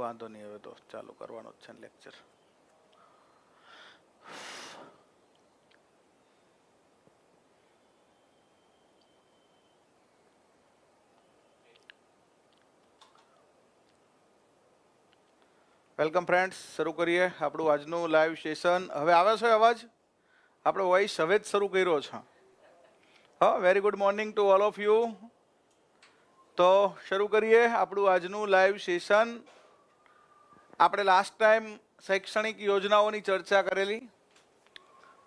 વાંધો નહીં, હવે તો ચાલુ કરવાનો જ છે લેક્ચર. વેલકમ ફ્રેન્ડ્સ, શરૂ કરીએ આપણું આજનું લાઈવ સેશન. હવે આવે છે અવાજ? આપણો વોઇસ હવે જ શરૂ કર્યો છે. હા, very good morning to all of you. તો શરૂ કરીએ આપણું આજનું લાઈવ સેશન. આપણે લાસ્ટ ટાઈમ શૈક્ષણિક યોજનાઓની ચર્ચા કરેલી,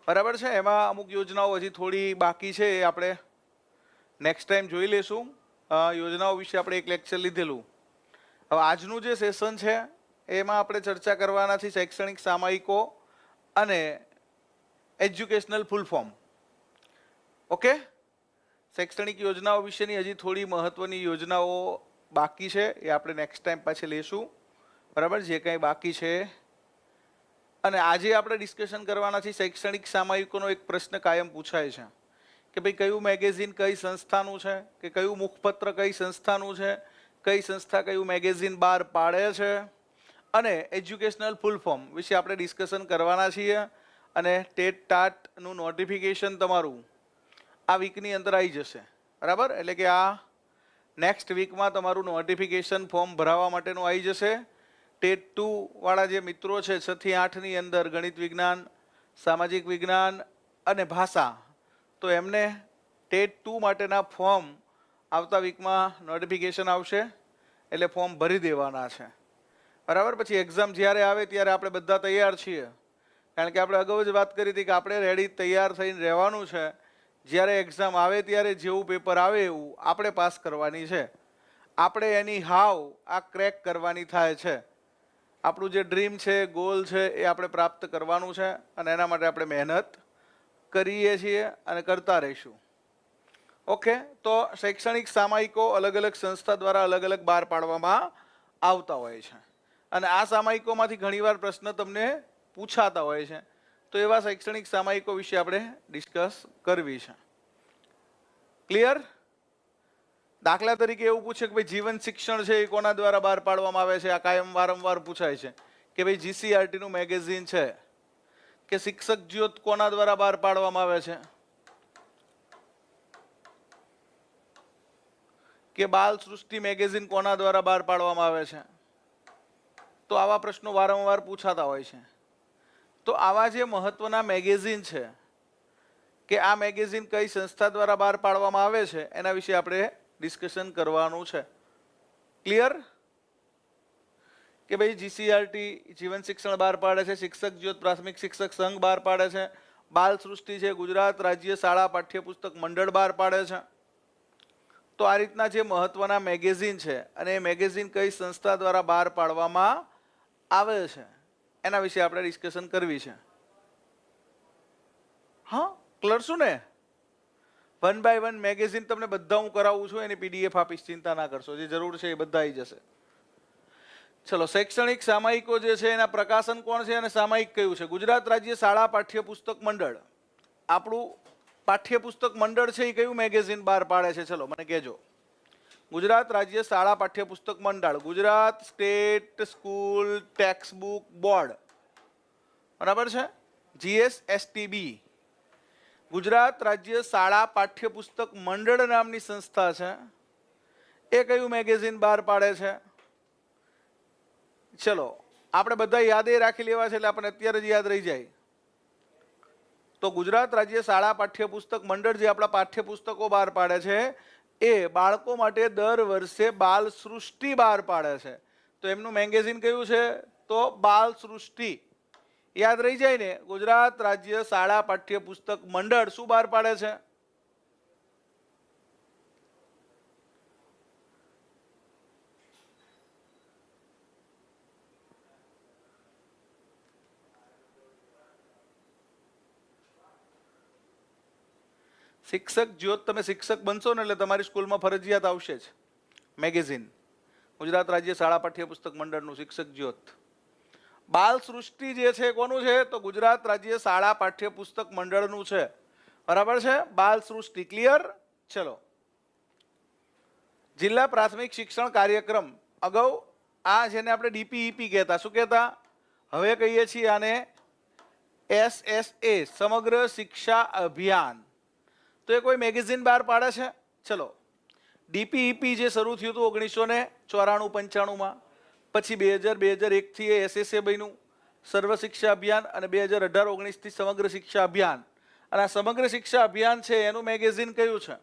બરાબર છે. એમાં અમુક યોજનાઓ હજી થોડી બાકી છે, એ આપણે નેક્સ્ટ ટાઈમ જોઈ લેશું. યોજનાઓ વિશે આપણે એક લેક્ચર લીધેલું. હવે આજનું જે સેશન છે એમાં આપણે ચર્ચા કરવાના છે શૈક્ષણિક સામયિકો અને એજ્યુકેશનલ ફૂલ ફોર્મ. ઓકે, શૈક્ષણિક યોજનાઓ વિશેની હજી થોડી મહત્વની યોજનાઓ બાકી છે, એ આપણે નેક્સ્ટ ટાઈમ પાછી લેશું, બરાબર, જે કંઈ બાકી છે. અને આજે આપણે ડિસ્કશન કરવાના છે શૈક્ષણિક સામયિકોનો એક પ્રશ્ન કાયમ પૂછાય છે કે ભાઈ કયું મેગેઝિન કઈ સંસ્થાનું છે, કે કયું મુખપત્ર કઈ સંસ્થાનું છે, કઈ સંસ્થા કયું મેગેઝિન બહાર પાડે છે, અને એજ્યુકેશનલ ફૂલ ફોર્મ વિશે આપણે ડિસ્કશન કરવાના છીએ. અને ટેટ ટાટનું નોટિફિકેશન તમારું આ વીકની અંદર આવી જશે, બરાબર. એટલે કે આ નેક્સ્ટ વીકમાં તમારું નોટિફિકેશન ફોર્મ ભરાવા માટેનું આવી જશે. ટેટ 2 વાળા જે મિત્રો છે 6 થી 8ની અંદર ગણિત વિજ્ઞાન, સામાજિક વિજ્ઞાન અને ભાષા, તો એમને ટેટ 2 માટેના ફોર્મ આવતા વીકમાં નોટિફિકેશન આવશે, એટલે ફોર્મ ભરી દેવાના છે, બરાબર. પછી એક્ઝામ જ્યારે આવે ત્યારે આપણે બધા તૈયાર છીએ, કારણ કે આપણે અગાઉ જ વાત કરી હતી કે આપણે રેડી તૈયાર થઈને રહેવાનું છે. જ્યારે એક્ઝામ આવે ત્યારે જેવું પેપર આવે એવું આપણે પાસ કરવાની છે. આપણે એની હાવ આ ક્રેક કરવાની થાય છે. આપણું જે ડ્રીમ છે, ગોલ છે, એ આપણે પ્રાપ્ત કરવાનું છે, અને એના માટે આપણે મહેનત કરીએ છીએ અને કરતા રહીશું. ઓકે, તો શૈક્ષણિક સામયિકો અલગ અલગ સંસ્થા દ્વારા અલગ અલગ બહાર પાડવામાં આવતા હોય છે, અને આ સામયિકોમાંથી ઘણીવાર પ્રશ્ન તમને પૂછાતા હોય છે. તો એવા શૈક્ષણિક સામયિકો વિશે આપણે ડિસ્કસ કરવી છે. ક્લિયર? દાખલા તરીકે એવું પૂછે કે ભાઈ જીવન શિક્ષણ છે એ કોના દ્વારા બહાર પાડવામાં આવે છે? આ કાયમ વારંવાર પૂછાય છે કે ભાઈ જીસીઆરટી નું મેગેઝિન છે, કે શિક્ષક જ્યોત કોના દ્વારા બહાર પાડવામાં આવે છે, કે બાલ સૃષ્ટિ મેગેઝિન કોના દ્વારા બહાર પાડવામાં આવે છે? તો આવા પ્રશ્નો વારંવાર પૂછાતા હોય છે. તો આવા જે મહત્વના મેગેઝિન છે, કે આ મેગેઝિન કઈ સંસ્થા દ્વારા બહાર પાડવામાં આવે છે, એના વિશે આપણે ડિસ્કશન કરવાનું છે. ક્લિયર? કે ભાઈ જીસીઆરટી જીવન શિક્ષણ બહાર પાડે છે, શિક્ષક જ્યોત પ્રાથમિક શિક્ષક સંઘ બહાર પાડે છે, બાલ સૃષ્ટિ છે ગુજરાત રાજ્ય શાળા પાઠ્યપુસ્તક મંડળ બહાર પાડે છે. તો આ રીતના જે મહત્વના મેગેઝિન છે, અને એ મેગેઝિન કઈ સંસ્થા દ્વારા બહાર પાડવામાં આવે છે, એના વિશે આપણે ડિસ્કશન કરવી છે. હા, ક્લિયર છું ને? 1 બાય 1 મેગેઝિન તમને બધા હું કરાવું છું, એની પીડીએફ આપીશ, ચિંતા ના કરશો. જે જરૂર છે એ બધા આવી જશે. ચલો, શૈક્ષણિક સામયિકો જે છે એના પ્રકાશન કોણ છે અને સામયિક કયું છે? ગુજરાત રાજ્ય શાળા પાઠ્યપુસ્તક મંડળ. આપણું પાઠ્યપુસ્તક મંડળ છે એ કયું મેગેઝિન બહાર પાડે છે? ચલો મને કહેજો. ગુજરાત રાજ્ય શાળા પાઠ્યપુસ્તક મંડળ, Gujarat state school text book board, બરાબર છે, GSSTB. ગુજરાત રાજ્ય શાળા પાઠ્યપુસ્તક મંડળ નામની સંસ્થા છે, એ કયું મેગેઝિન બહાર પાડે છે? ચલો, આપણે બધા યાદ રાખી લેવા છે, એટલે આપણે અત્યારે જ યાદ રહી જાય. તો ગુજરાત રાજ્ય શાળા પાઠ્યપુસ્તક મંડળ જે આપણા પાઠ્યપુસ્તકો બહાર પાડે છે, એ બાળકો માટે દર વર્ષે બાલ સૃષ્ટિ બહાર પાડે છે. તો એમનું મેગેઝિન કયું છે? તો બાલ સૃષ્ટિ. યાદ રહી જાય ને? ગુજરાત રાજ્ય શાળા પાઠ્યપુસ્તક મંડળ શું બહાર પાડે છે? શિક્ષક જ્યોત. તમે શિક્ષક બનશો ને એટલે તમારી સ્કૂલમાં ફરજિયાત આવશે જ મેગેઝિન, ગુજરાત રાજ્ય શાળા પાઠ્યપુસ્તક મંડળનું શિક્ષક જ્યોત. બાલ સૃષ્ટિ જે છે કોનું છે? તો ગુજરાત રાજ્ય શાળા પાઠ્યપુસ્તક મંડળનું છે, બરાબર છે, બાલ સૃષ્ટિ. ક્લિયર? ચલો, જિલ્લા પ્રાથમિક શિક્ષણ કાર્યક્રમ અગાઉ આ જેને આપણે ડીપીઈપી કહેતા, શું કહેતા? હવે કહીએ છીએ આને SSA, સમગ્ર શિક્ષા અભિયાન. તો એ કોઈ મેગેઝિન બહાર પાડે છે? ચલો, ડીપીઈપી જે શરૂ થયું હતું 1994-95માં, પછી 2000-2001 થી એ SSA બન્યું, સર્વ શિક્ષા અભિયાન, અને 2018-19 થી સમગ્ર શિક્ષા અભિયાન. અને આ સમગ્ર શિક્ષા અભિયાન છે એનું મેગેઝિન કયું છે?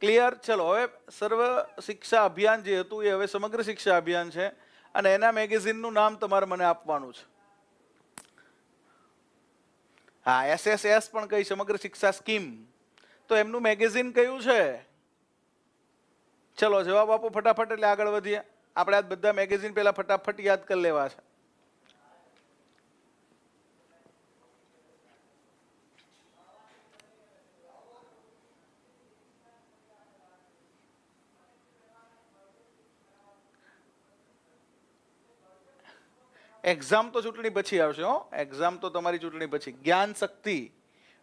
ક્લિયર? ચલો, હવે સર્વ શિક્ષા અભિયાન જે હતું એ હવે સમગ્ર શિક્ષા અભિયાન છે, અને એના મેગેઝિનનું નામ તમારે મને આપવાનું છે. હા, SSS પણ કઈ, સમગ્ર શિક્ષા સ્કીમ. તો એમનું મેગેઝિન કયું છે? ચલો જવાબ આપો ફટાફટ, એટલે આગળ વધીએ. આપણે આ બધા મેગેઝિન પહેલા ફટાફટ યાદ કરી લેવા છે. એક્ઝામ તો ચૂંટણી પછી આવશે હો, એક્ઝામ તો તમારી ચૂંટણી પછી. જ્ઞાન શક્તિ,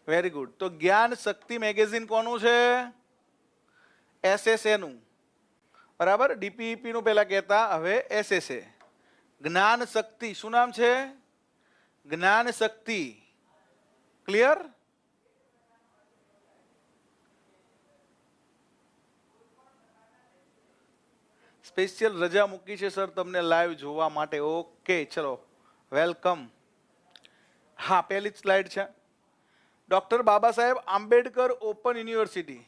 વેરી ગુડ. તો જ્ઞાન શક્તિ મેગેઝિન કોનું છે? SSA નું, બરાબર. ડીપીઈપી નું પહેલા કહેતા, હવે SSA. જ્ઞાન શક્તિ, શું નામ છે? જ્ઞાન શક્તિ. ક્લિયર? સ્પેશિયલ રજા મૂકી છે સર તમને લાઈવ જોવા માટે. ઓકે, ચલો વેલકમ. હા, પહેલી જ સ્લાઇડ છે. Doctor Baba Saheb Ambedkar open university.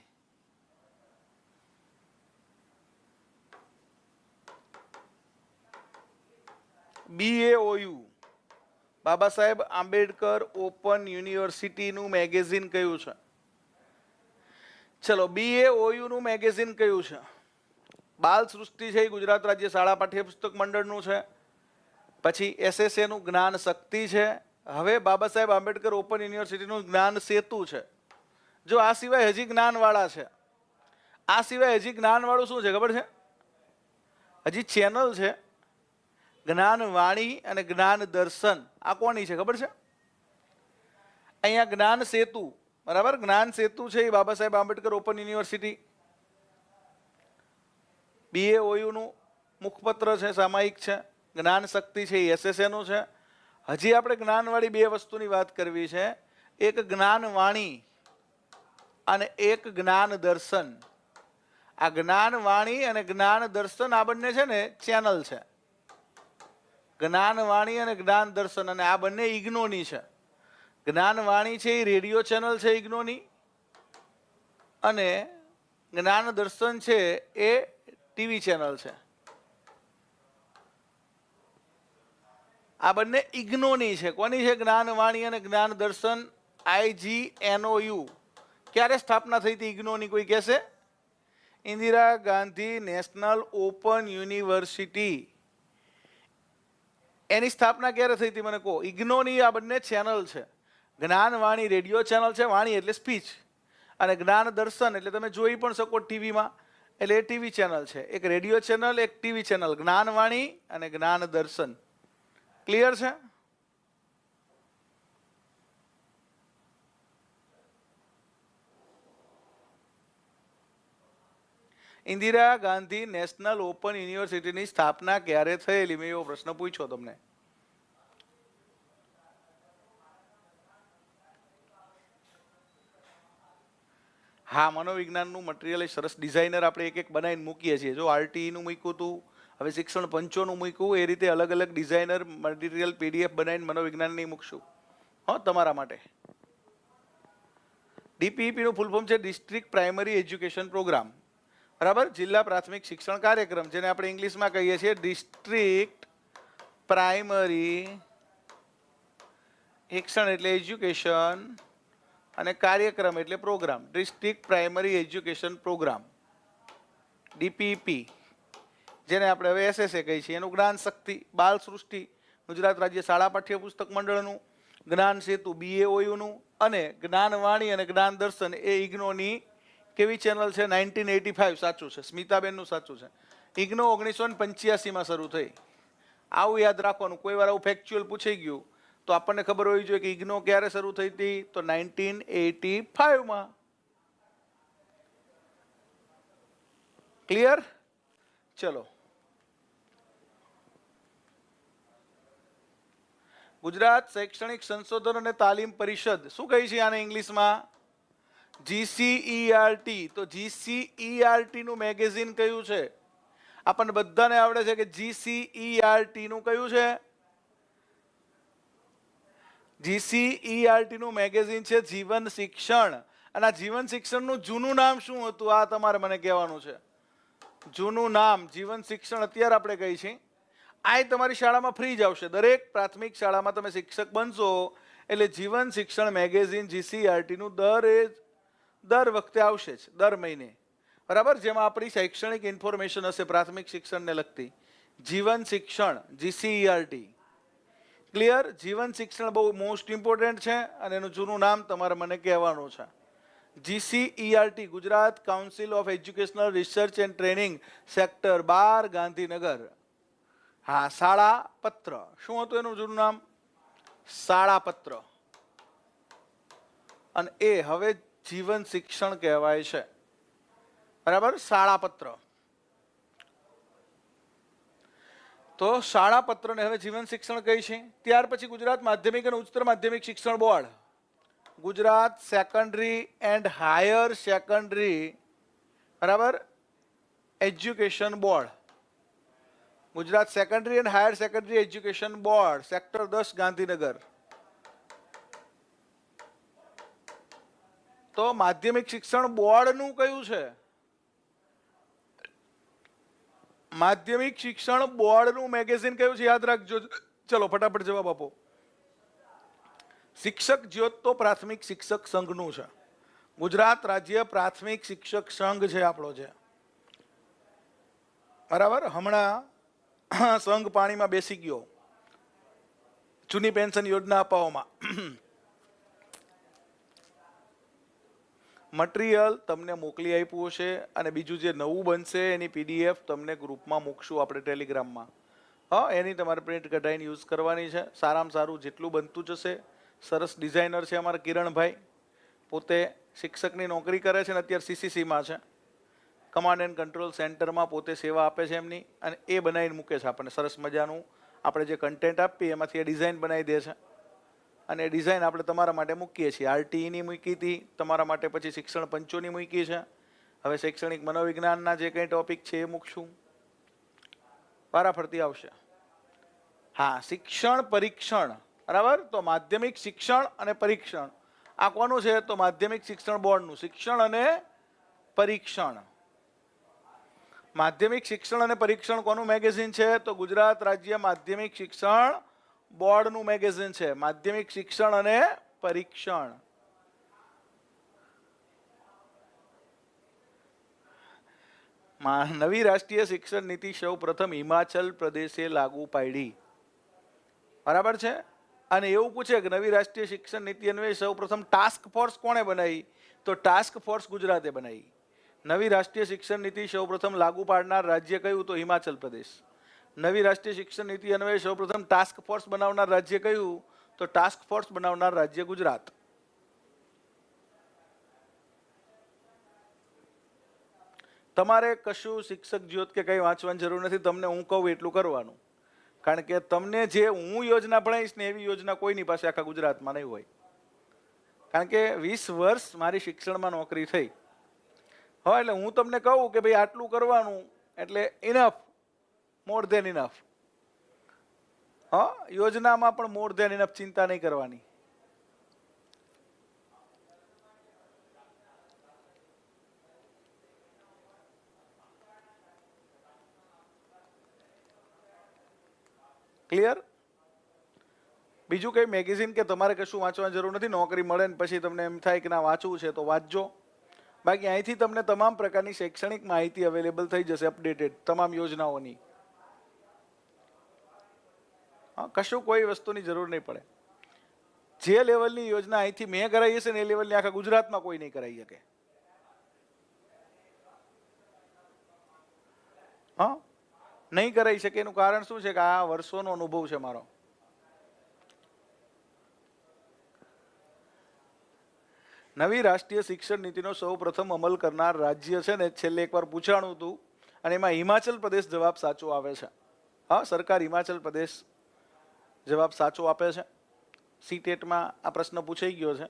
BAOU, Baba Saheb Ambedkar open યુનિવર્સિટીનું magazine કયું છે? ચલો, BAOU નું મેગેઝિન કયું છે? બાલ સૃષ્ટિ છે, ગુજરાત રાજ્ય શાળા પાઠ્યપુસ્તક મંડળનું છે. પછી SSA નું જ્ઞાન શક્તિ છે. હવે બાબા સાહેબ આંબેડકર ઓપન યુનિવર્સિટીનું જ્ઞાન સેતુ છે. જો આ સિવાય હજી જ્ઞાનવાળા છે. આ સિવાય હજી જ્ઞાનવાળું શું છે ખબર છે? હજી ચેનલ છે, જ્ઞાન વાણી અને જ્ઞાન દર્શન. આ કોની છે ખબર છે? અહીંયા જ્ઞાન સેતુ, બરાબર. જ્ઞાન સેતુ છે એ Baba Saheb Ambedkar open university. BAOU નું મુખપત્ર છે, સામાયિક છે. જ્ઞાન શક્તિ છે એ SSA નું છે. હજી આપણે જ્ઞાનવાળી બે વસ્તુની વાત કરવી છે, એક જ્ઞાન વાણી અને એક જ્ઞાન દર્શન. આ જ્ઞાન વાણી અને જ્ઞાન દર્શન આ બંને છે ને ચેનલ છે. જ્ઞાન વાણી અને જ્ઞાન દર્શન, અને આ બંને ઇગ્નોની છે. જ્ઞાન વાણી છે એ રેડિયો ચેનલ છે ઇગ્નોની, અને જ્ઞાન દર્શન છે એ ટીવી ચેનલ છે. આ બંને ઇગ્નોની છે. કોની છે? જ્ઞાન વાણી અને જ્ઞાન દર્શન. IGNOU. ક્યારે સ્થાપના થઈ હતી ઇગ્નોની, કોઈ કહેશે? Indira Gandhi national open university, એની સ્થાપના ક્યારે થઈ હતી મને કહો. ઇગ્નોની આ બંને ચેનલ છે. જ્ઞાન વાણી રેડિયો ચેનલ છે, વાણી એટલે સ્પીચ, અને જ્ઞાન દર્શન એટલે તમે જોઈ પણ શકો ટીવીમાં, એટલે એ ટીવી ચેનલ છે. એક રેડિયો ચેનલ, એક ટીવી ચેનલ. જ્ઞાન વાણી અને જ્ઞાન દર્શન. ક્લિયર છે? ઇન્દિરા ગાંધી નેશનલ ઓપન યુનિવર્સિટીની સ્થાપના ક્યારે થયેલી? મેં એવો પ્રશ્ન પૂછ્યો તમને. હા, મનોવિજ્ઞાનનું મટીરિયલ સરસ ડિઝાઇનર આપણે એક એક બનાવીને મૂકીએ છીએ. જો RTE નું મૂક્યું હતું, હવે શિક્ષણ પંચોનું મૂક્યું, એ રીતે અલગ અલગ ડિઝાઇનર મટીરિયલ PDF બનાવીને મનોવિજ્ઞાનની મૂકશું હો તમારા માટે. DPEP નું ફૂલ ફોર્મ છે ડિસ્ટ્રિક્ટ પ્રાઇમરી એજ્યુકેશન પ્રોગ્રામ, બરાબર. જિલ્લા પ્રાથમિક શિક્ષણ કાર્યક્રમ, જેને આપણે ઇંગ્લિશમાં કહીએ છીએ ડિસ્ટ્રિક્ટ પ્રાઇમરી શિક્ષણ એટલે એજ્યુકેશન, અને કાર્યક્રમ એટલે programme. District primary education programme, DPEP, જેને આપણે હવે SSA કહીએ છીએ. એનું જ્ઞાન શક્તિ, બાલ સૃષ્ટિ, ગુજરાત રાજ્ય શાળા પાઠ્યપુસ્તક મંડળનું. જ્ઞાન સેતુ BAOU નું, અને જ્ઞાન વાણી અને જ્ઞાન દર્શન એ ઇગ્નોની કેવી ચેનલ છે? 1985, સાચું છે. સ્મિતાબેનનું સાચું છે. ઇગ્નો 1985માં શરૂ થઈ. આવું યાદ રાખવાનું. કોઈ વાર આવું ફેક્ચ્યુઅલ પૂછાઈ ગયું તો આપણને ખબર હોવી જોઈએ કે ઇગ્નો ક્યારે શરૂ થઈ હતી, તો 1985માં. ક્લિયર? ચલો, ગુજરાત શૈક્ષણિક સંશોધન અને તાલીમ પરિષદ શું કહી છે આને ઇંગ્લિશમાં? GCERT. તો GCERT નું મેગેઝિન કયું છે? આપણને બધાને આવડે છે કે GCERT નું કયું છે? GCERT નું મેગેઝિન છે જીવન શિક્ષણ. અને આ જીવન શિક્ષણનું જૂનું નામ શું હતું? આ તમારે મને કહેવાનું છે. જૂનું નામ જીવન શિક્ષણ અત્યારે આપણે કહી છીએ. આ તમારી શાળામાં ફ્રી જ આવશે. દરેક પ્રાથમિક શાળામાં તમે શિક્ષક બનશો એટલે જીવન શિક્ષણ મેગેઝિન GCERT નું દર વખતે આવશે જ, દર મહિને. બરાબર? જેમાં આપણી શૈક્ષણિક ઇન્ફોર્મેશન હશે પ્રાથમિક શિક્ષણને લગતી. જીવન શિક્ષણ GCERT. ક્લિયર? જીવન શિક્ષણ બહુ મોસ્ટ ઇમ્પોર્ટન્ટ છે અને એનું જૂનું નામ તમારે મને કહેવાનું છે. GCERT Gujarat council of educational research and training sector 12 Gandhinagar. હા, શાળા પત્ર. શું હતું એનું જૂનું નામ? શાળા પત્ર. અને એ હવે જીવન શિક્ષણ કહેવાય છે. બરાબર? શાળા પત્ર. તો શાળા પત્રને હવે જીવન શિક્ષણ કહી છે. ત્યાર પછી ગુજરાત માધ્યમિક અને ઉચ્ચતર માધ્યમિક શિક્ષણ board, Gujarat secondary and higher secondary, બરાબર, education board, Gujarat secondary and higher secondary education board sector 10 Gandhinagar. તો માધ્યમિક શિક્ષણ બોર્ડનું કયું છે? માધ્યમિક શિક્ષણ બોર્ડનું મેગેઝિન કયું છે? યાદ રાખજો. ચલો ફટાફટ જવાબ આપો. શિક્ષક જ્યોત તો પ્રાથમિક શિક્ષક સંઘનું છે. ગુજરાત રાજ્ય પ્રાથમિક શિક્ષક સંઘ છે આપણો છે. બરાબર? હમણાં સંઘ પાણીમાં બેસી ગયો જૂની પેન્શન યોજના અપાવવામાં. મટીરિયલ તમને મોકલી આપ્યું છે અને બીજું જે નવું બનશે એની PDF તમને ગ્રુપમાં મૂકશું આપણે ટેલિગ્રામમાં. હા, એની તમારે પ્રિન્ટ કઢાઈને યુઝ કરવાની છે. સારામાં સારું જેટલું બનતું જશે. સરસ ડિઝાઇનર છે અમારા કિરણભાઈ, પોતે શિક્ષકની નોકરી કરે છે અને અત્યારે CCCમાં છે, કમાન્ડ એન્ડ કંટ્રોલ સેન્ટરમાં પોતે સેવા આપે છે એમની. અને એ બનાવીને મૂકે છે આપણને સરસ મજાનું. આપણે જે કન્ટેન્ટ આપીએ એમાંથી એ ડિઝાઇન બનાવી દે છે અને એ ડિઝાઇન આપણે તમારા માટે મૂકીએ છીએ. RTEની મૂકી હતી તમારા માટે, પછી શિક્ષણ પંચોની મૂકી છે. હવે શૈક્ષણિક મનોવિજ્ઞાનના જે કંઈ ટોપિક છે એ મૂકશું, વારાફરતી આવશે. હા, શિક્ષણ પરીક્ષણ. બરાબર? તો માધ્યમિક શિક્ષણ અને પરીક્ષણ આ કોનું છે? તો માધ્યમિક શિક્ષણ બોર્ડનું. શિક્ષણ અને પરીક્ષણ. માધ્યમિક શિક્ષણ અને પરીક્ષણ કોનું મેગેઝિન છે? તો ગુજરાત રાજ્ય માધ્યમિક શિક્ષણ બોર્ડનું મેગેઝિન છે. માધ્યમિક શિક્ષણ અને પરીક્ષણ. નવી રાષ્ટ્રીય શિક્ષણ નીતિ સૌ પ્રથમ હિમાચલ પ્રદેશે લાગુ પાડી. બરાબર છે? અને એવું પૂછે કે નવી રાષ્ટ્રીય શિક્ષણ નીતિ અન્વયે સૌ પ્રથમ ટાસ્ક ફોર્સ કોણે બનાવી? તો ટાસ્ક ફોર્સ ગુજરાતે બનાવી. નવી રાષ્ટ્રીય શિક્ષણ નીતિ સૌ પ્રથમ લાગુ પાડનાર રાજ્ય કયું? તો હિમાચલ પ્રદેશ. નવી રાષ્ટ્રીય શિક્ષણ નીતિ અન્વયે સૌ પ્રથમ ટાસ્ક ફોર્સ બનાવનાર રાજ્ય કયું? તો ટાસ્ક ફોર્સ બનાવનાર રાજ્ય ગુજરાત. તમારે કશું શિક્ષક જ્યોત કે કંઈ વાંચવાની જરૂર નથી. તમને હું કહું એટલું કરવાનું. કારણ કે તમને જે હું યોજના ભણાવીશ ને એવી યોજના કોઈની પાસે આખા ગુજરાતમાં નહીં હોય. કારણ કે 20 વર્ષ મારી શિક્ષણમાં નોકરી થઈ. હા, એટલે હું તમને કહું કે ભાઈ આટલું કરવાનું એટલે ઇનફ, મોર ધેન ઇનફ. હા, યોજનામાં પણ મોર ધેન ઇનફ, ચિંતા નહીં કરવાની. ક્લિયર? બીજું કઈ મેગેઝિન કે તમારે કશું વાંચવાની જરૂર નથી. નોકરી મળે ને પછી તમને એમ થાય કે ના વાંચવું છે તો વાંચજો. બાકી અહીંથી તમને તમામ પ્રકારની શૈક્ષણિક માહિતી અવેલેબલ થઈ જશે, અપડેટેડ તમામ યોજનાઓની. હા, કશું કોઈ વસ્તુની જરૂર નહીં પડે. જે લેવલની યોજના અહીંથી મેં કરાવી હશે ને એ લેવલની આખા ગુજરાતમાં કોઈ નહીં કરાવી શકે. હા, નહીં કરાવી શકે એનું કારણ શું છે કે આ વર્ષોનો અનુભવ છે મારો. નવી રાષ્ટ્રીય શિક્ષણ નીતિનો સૌ પ્રથમ અમલ કરનાર રાજ્ય છે ને, છેલ્લે એકવાર પૂછાણું હતું અને એમાં હિમાચલ પ્રદેશ જવાબ સાચો આવે છે. હા, સરકાર હિમાચલ પ્રદેશ જવાબ સાચો આપે છે. સીટેટમાં આ પ્રશ્ન પૂછાઈ ગયો છે.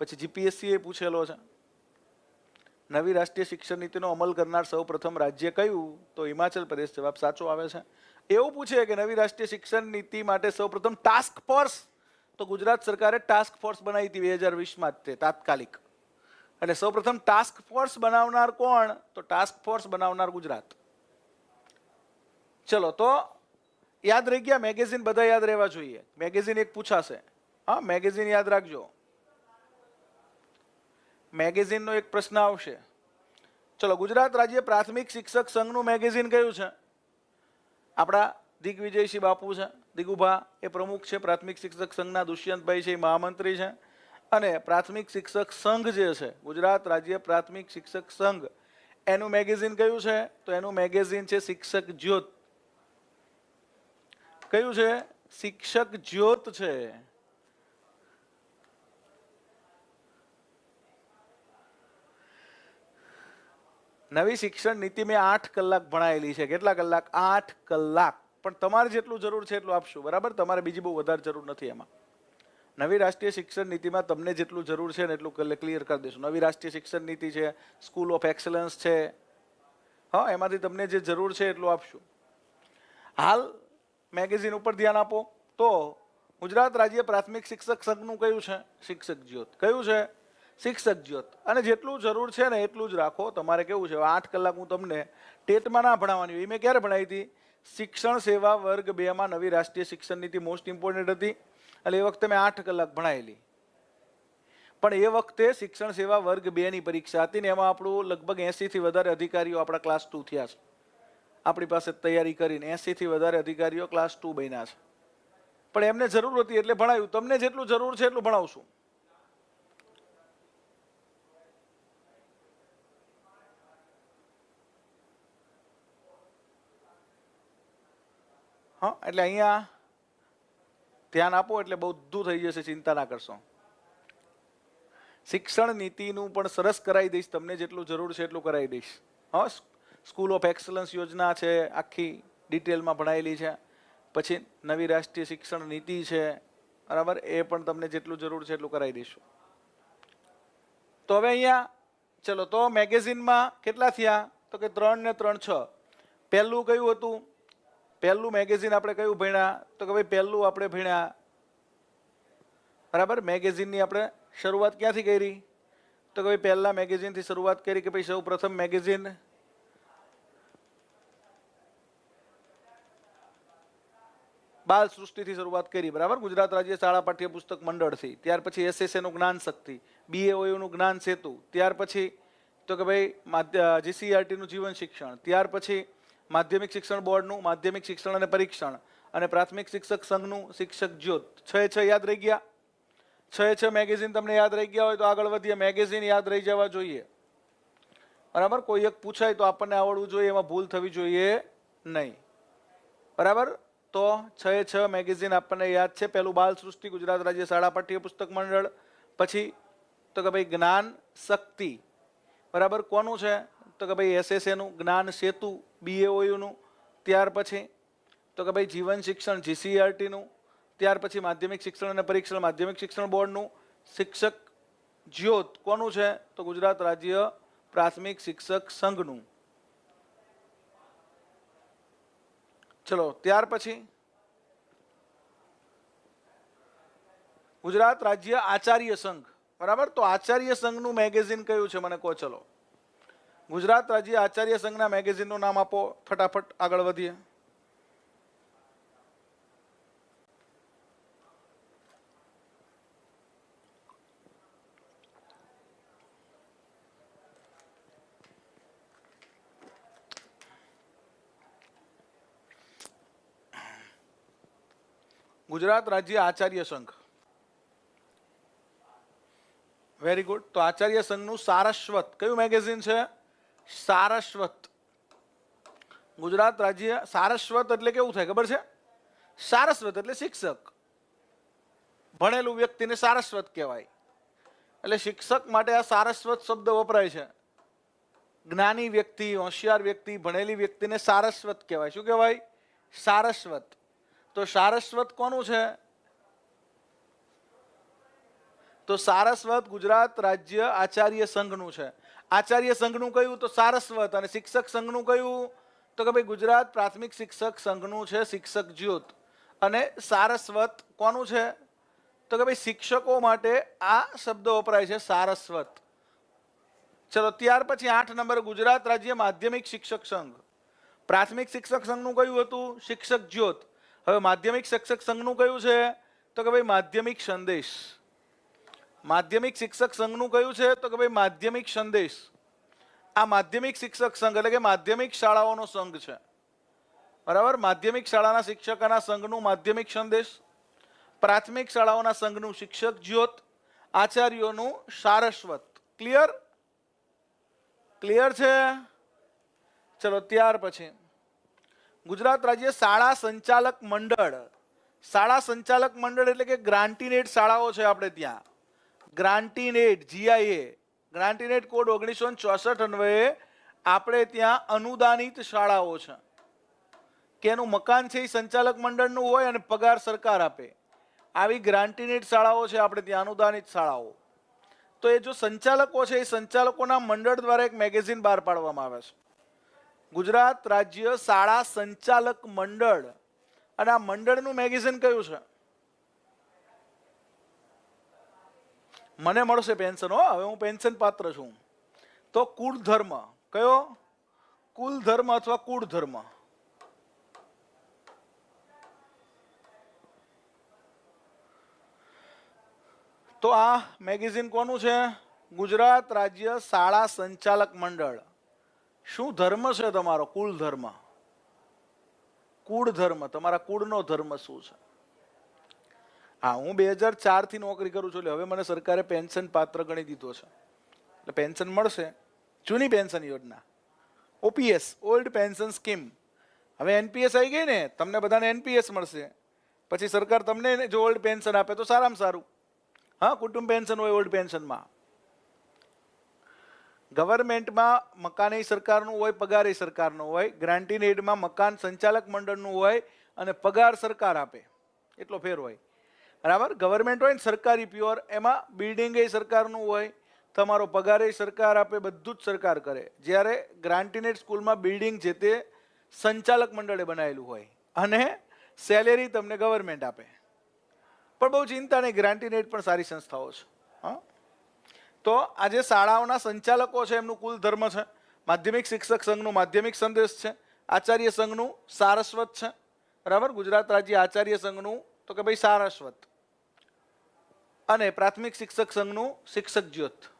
પછી જીપીએસસી એ પૂછેલો છે. નવી રાષ્ટ્રીય શિક્ષણ નીતિનો અમલ કરનાર સૌ પ્રથમ રાજ્ય કયું? તો હિમાચલ પ્રદેશ જવાબ સાચો આવે છે. એવું પૂછે કે નવી રાષ્ટ્રીય શિક્ષણ નીતિ માટે સૌ પ્રથમ ટાસ્ક ફોર્સ, તો ગુજરાત સરકારે ટાસ્ક ફોર્સ બનાવી હતી 2020માં જ તાત્કાલિક. એટલે સૌ પ્રથમ ટાસ્ક ફોર્સ બનાવનાર કોણ? તો ટાસ્ક ફોર્સ બનાવનાર ગુજરાત. ચલો, તો યાદ રહી ગયા મેગેઝિન, બધા યાદ રહેવા જોઈએ. મેગેઝિન એક પૂછાશે. હા, મેગેઝિન યાદ રાખજો. મેગેઝિનનો એક પ્રશ્ન આવશે. ચલો, ગુજરાત રાજ્ય પ્રાથમિક શિક્ષક સંઘનું મેગેઝિન કયું છે? આપણા દિગ્વિજયસિંહ બાપુ છે, દિગુભા એ પ્રમુખ છે પ્રાથમિક શિક્ષક સંઘના. દુષ્યંતભાઈ છે એ મહામંત્રી છે. અને પ્રાથમિક શિક્ષક સંઘ જે છે, ગુજરાત રાજ્ય પ્રાથમિક શિક્ષક સંઘ, એનું મેગેઝિન કયું છે? તો એનું મેગેઝિન છે શિક્ષક જ્યોત. કયું છે? શિક્ષક જ્યોત છે. નવી શિક્ષણ નીતિ મેં 8 કલાક ભણાયેલી છે. કેટલા કલાક? 8 કલાક. પણ તમારે જેટલું જરૂર છે એટલું આપશું, બરાબર? તમારે બીજી બહુ વધારે જરૂર નથી એમાં. નવી રાષ્ટ્રીય શિક્ષણ નીતિમાં તમને જેટલું જરૂર છે ને એટલું ક્લિયર કરી દઈશું. નવી રાષ્ટ્રીય શિક્ષણ નીતિ છે, સ્કૂલ ઓફ એક્સલન્સ છે, હા, એમાંથી તમને જે જરૂર છે એટલું આપશું. હાલ મેગેઝિન ઉપર ધ્યાન આપો. તો ગુજરાત રાજ્ય પ્રાથમિક શિક્ષક સંઘનું કયું છે? શિક્ષક જ્યોત. કયું છે? શિક્ષક જ્યોત. અને જેટલું જરૂર છે ને એટલું જ રાખો. તમારે કેવું છે, 8 કલાક હું તમને ટેટમાં ના ભણાવવાની હોય. મેં ક્યારે ભણાવી હતી? શિક્ષણ સેવા વર્ગ 2માં નવી રાષ્ટ્રીય શિક્ષણ નીતિ મોસ્ટ ઇમ્પોર્ટન્ટ હતી. એટલે એ વખતે મેં 8 કલાક ભણાયેલી. પણ એ વખતે શિક્ષણ સેવા વર્ગ 2ની પરીક્ષા હતી ને એમાં આપણું લગભગ 80 થી વધારે અધિકારીઓ આપણા ક્લાસ 2 થયા છે. આપણી પાસે તૈયારી કરીને 80 થી વધારે અધિકારીઓ ક્લાસ 2 બન્યા છે. પણ એમને જરૂર હતી એટલે ભણાવ્યું. તમને જેટલું જરૂર છે એટલું ભણાવશું. હા, એટલે અહીંયા ધ્યાન આપો એટલે બધું થઈ જશે, ચિંતા ના કરશો. શિક્ષણ નીતિનું પણ સરસ કરાવી દઈશ. તમને જેટલું જરૂર છે એટલું કરાવી દઈશ. હા, સ્કૂલ ઓફ એક્સલન્સ યોજના છે, આખી ડિટેલમાં ભણાયેલી છે. પછી નવી રાષ્ટ્રીય શિક્ષણ નીતિ છે, બરાબર? એ પણ તમને જેટલું જરૂર છે એટલું કરાવી દઈશું. તો હવે અહીંયા ચલો, તો મેગેઝિનમાં કેટલા થયા? તો કે 3 ને 3 6. પહેલું કયું હતું? પહેલું મેગેઝિન આપણે કયું ભણ્યા? તો કે ભાઈ પહેલું આપણે ભણ્યા, બરાબર? મેગેઝિનની આપણે શરૂઆત ક્યાંથી કરી? તો કે ભાઈ પહેલા મેગેઝિનથી શરૂઆત કરી કે ભાઈ સૌ પ્રથમ મેગેઝિન બાલ સૃષ્ટિથી શરૂઆત કરી, બરાબર? ગુજરાત રાજ્ય શાળા પાઠ્યપુસ્તક મંડળથી. ત્યાર પછી એસએસએનું જ્ઞાન શક્તિ, બીએઓયુનું જ્ઞાન સેતુ. ત્યાર પછી તો કે ભાઈ જીસીઆરટીનું જીવન શિક્ષણ. ત્યાર પછી માધ્યમિક શિક્ષણ બોર્ડનું માધ્યમિક શિક્ષણ અને પરીક્ષણ. અને પ્રાથમિક શિક્ષક સંઘનું શિક્ષક જ્યોત. 6 યાદ રહી ગયા? 6 મેગેઝિન તમને યાદ રહી ગયા હોય તો આગળ વધીએ. મેગેઝિન યાદ રહી જવા જોઈએ, બરાબર? કોઈ એક પૂછાય તો આપણને આવડવું જોઈએ, એમાં ભૂલ થવી જોઈએ નહીં, બરાબર? તો 6 મેગેઝિન આપણને યાદ છે. પહેલું બાલ સૃષ્ટિ, ગુજરાત રાજ્ય શાળા પાઠ્યપુસ્તક મંડળ. પછી તો કે ભાઈ જ્ઞાન શક્તિ, બરાબર? કોનું છે? તો કે ભાઈ એસએસએનું જ્ઞાન સેતુ, બીએઓયુનું. ત્યાર પછી તો કે ભાઈ જીવન શિક્ષણ, જીસીઆરટીનું. ત્યાર પછી માધ્યમિક શિક્ષણ અને પરીક્ષણ, માધ્યમિક શિક્ષણ બોર્ડનું. શિક્ષક જ્યોત કોનું છે? તો ગુજરાત રાજ્ય પ્રાથમિક શિક્ષક સંઘનું. ચલો, ત્યાર પછી ગુજરાત રાજ્ય આચાર્ય સંઘ, બરાબર? તો આચાર્ય સંઘનું મેગેઝિન કયું છે મને કહો. ચલો, ગુજરાત રાજ્ય આચાર્ય સંઘના મેગેઝિનનું નામ આપો. ફટાફટ આગળ વધીએ. ગુજરાત રાજ્ય આચાર્ય સંઘ, વેરી ગુડ. તો આચાર્ય સંઘનું સારસ્વત કયું મેગેઝિન છે? સારસ્વત. ગુજરાત રાજ્ય સારસ્વત એટલે કેવું થાય ખબર છે? સારસ્વત એટલે શિક્ષક. ભણેલું વ્યક્તિને સારસ્વત કહેવાય. એટલે શિક્ષક માટે આ સારસ્વત શબ્દ વપરાય છે, જ્ઞાની વ્યક્તિ, હોશિયાર વ્યક્તિ, ભણેલી વ્યક્તિને સારસ્વત કહેવાય. શું કહેવાય? સારસ્વત. તો સારસ્વત કોનું છે? તો સારસ્વત ગુજરાત રાજ્ય આચાર્ય સંઘનું છે. આચાર્ય સંઘનું કયું? તો સારસ્વત. અને શિક્ષક સંઘનું કયું? તો કે ભાઈ ગુજરાત પ્રાથમિક શિક્ષક સંઘનું છે શિક્ષક જ્યોત. અને સારસ્વત કોનું છે? તો કે ભાઈ શિક્ષકો માટે આ શબ્દ વપરાય છે, સારસ્વત. ચલો ત્યાર પછી 8 નંબર ગુજરાત રાજ્ય માધ્યમિક શિક્ષક સંઘ. પ્રાથમિક શિક્ષક સંઘનું કયું હતું? શિક્ષક જ્યોત. હવે માધ્યમિક શિક્ષક સંઘનું કયું છે? તો કે ભાઈ માધ્યમિક સંદેશ. માધ્યમિક શિક્ષક સંઘનું કયું છે? તો કે ભાઈ માધ્યમિક સંદેશ. આ માધ્યમિક શિક્ષક સંઘ એટલે કે માધ્યમિક શાળાઓનો સંઘ છે, બરાબર. માધ્યમિક શાળાના શિક્ષકોના સંઘનું માધ્યમિક સંદેશ, પ્રાથમિક શાળાઓના સંઘનું શિક્ષક જ્યોત, આચાર્યોનું સારસ્વત. ક્લિયર? ક્લિયર છે? ચલો ત્યાર પછી ગુજરાત રાજ્ય શાળા સંચાલક મંડળ. શાળા સંચાલક મંડળ એટલે કે ગ્રાન્ટીનેટ શાળાઓ છે આપણે ત્યાં. ગ્રાન્ટીનેટ, GIA, ગ્રાન્ટીનેટ કોડ 1964 અન્વયે આપણે ત્યાં અનુદાનિત શાળાઓ છે કે એનું મકાન છે એ સંચાલક મંડળનું હોય અને પગાર સરકાર આપે. આવી ગ્રાન્ટીનેટ શાળાઓ છે આપણે ત્યાં, અનુદાનિત શાળાઓ. તો એ જો સંચાલકો છે એ સંચાલકોના મંડળ દ્વારા એક મેગેઝિન બહાર પાડવામાં આવે છે, ગુજરાત રાજ્ય શાળા સંચાલક મંડળ. અને આ મંડળનું મેગેઝિન કયું છે? મને મળશે પેન્શન. હો, હવે હું પેન્શન પાત્ર છું. તો કુળ ધર્મ. કયો? કુલ ધર્મ અથવા કુળ ધર્મ. તો આ મેગેઝિન કોનું છે? ગુજરાત રાજ્ય શાળા સંચાલક મંડળ. શું ધર્મ છે તમારો? કુળ ધર્મ. કુળ ધર્મ, તમારા કુળનો ધર્મ શું છે? હા, હું 2004 થી નોકરી કરું છું, એટલે હવે મને સરકારે પેન્શન પાત્ર ગણી દીધો છે, એટલે પેન્શન મળશે. જૂની પેન્શન યોજના, OPS, ઓલ્ડ પેન્શન સ્કીમ. હવે NPS આવી ગઈ ને, તમને બધાને NPS મળશે. પછી સરકાર તમને જો ઓલ્ડ પેન્શન આપે તો સારામાં સારું. હા, કુટુંબ પેન્શન હોય ઓલ્ડ પેન્શનમાં. ગવર્મેન્ટમાં મકાન એ સરકારનું હોય, પગાર એ સરકારનો હોય. ગ્રાન્ટીન એડમાં મકાન સંચાલક મંડળનું હોય અને પગાર સરકાર આપે, એટલો ફેર હોય, બરાબર. ગવર્મેન્ટ હોય ને સરકારી પ્યોર, એમાં બિલ્ડિંગ એ સરકારનું હોય, તમારો પગાર એ સરકાર આપે, બધું જ સરકાર કરે. જ્યારે ગ્રાન્ટીનેટ સ્કૂલમાં બિલ્ડિંગ જે તે સંચાલક મંડળે બનાવેલું હોય અને સેલેરી તમને ગવર્મેન્ટ આપે. પણ બહુ ચિંતા નહીં, ગ્રાન્ટીનેટ પણ સારી સંસ્થાઓ છે. હા, તો આજે શાળાઓના સંચાલકો છે એમનું કુલ ધર્મ છે. માધ્યમિક શિક્ષક સંઘનું માધ્યમિક સંદેશ છે. આચાર્ય સંઘનું સારસ્વત છે, બરાબર. ગુજરાત રાજ્ય આચાર્ય સંઘનું તો કે ભાઈ સારસ્વત. અને પ્રાથમિક શિક્ષક સંઘનું શિક્ષક જ્યોત.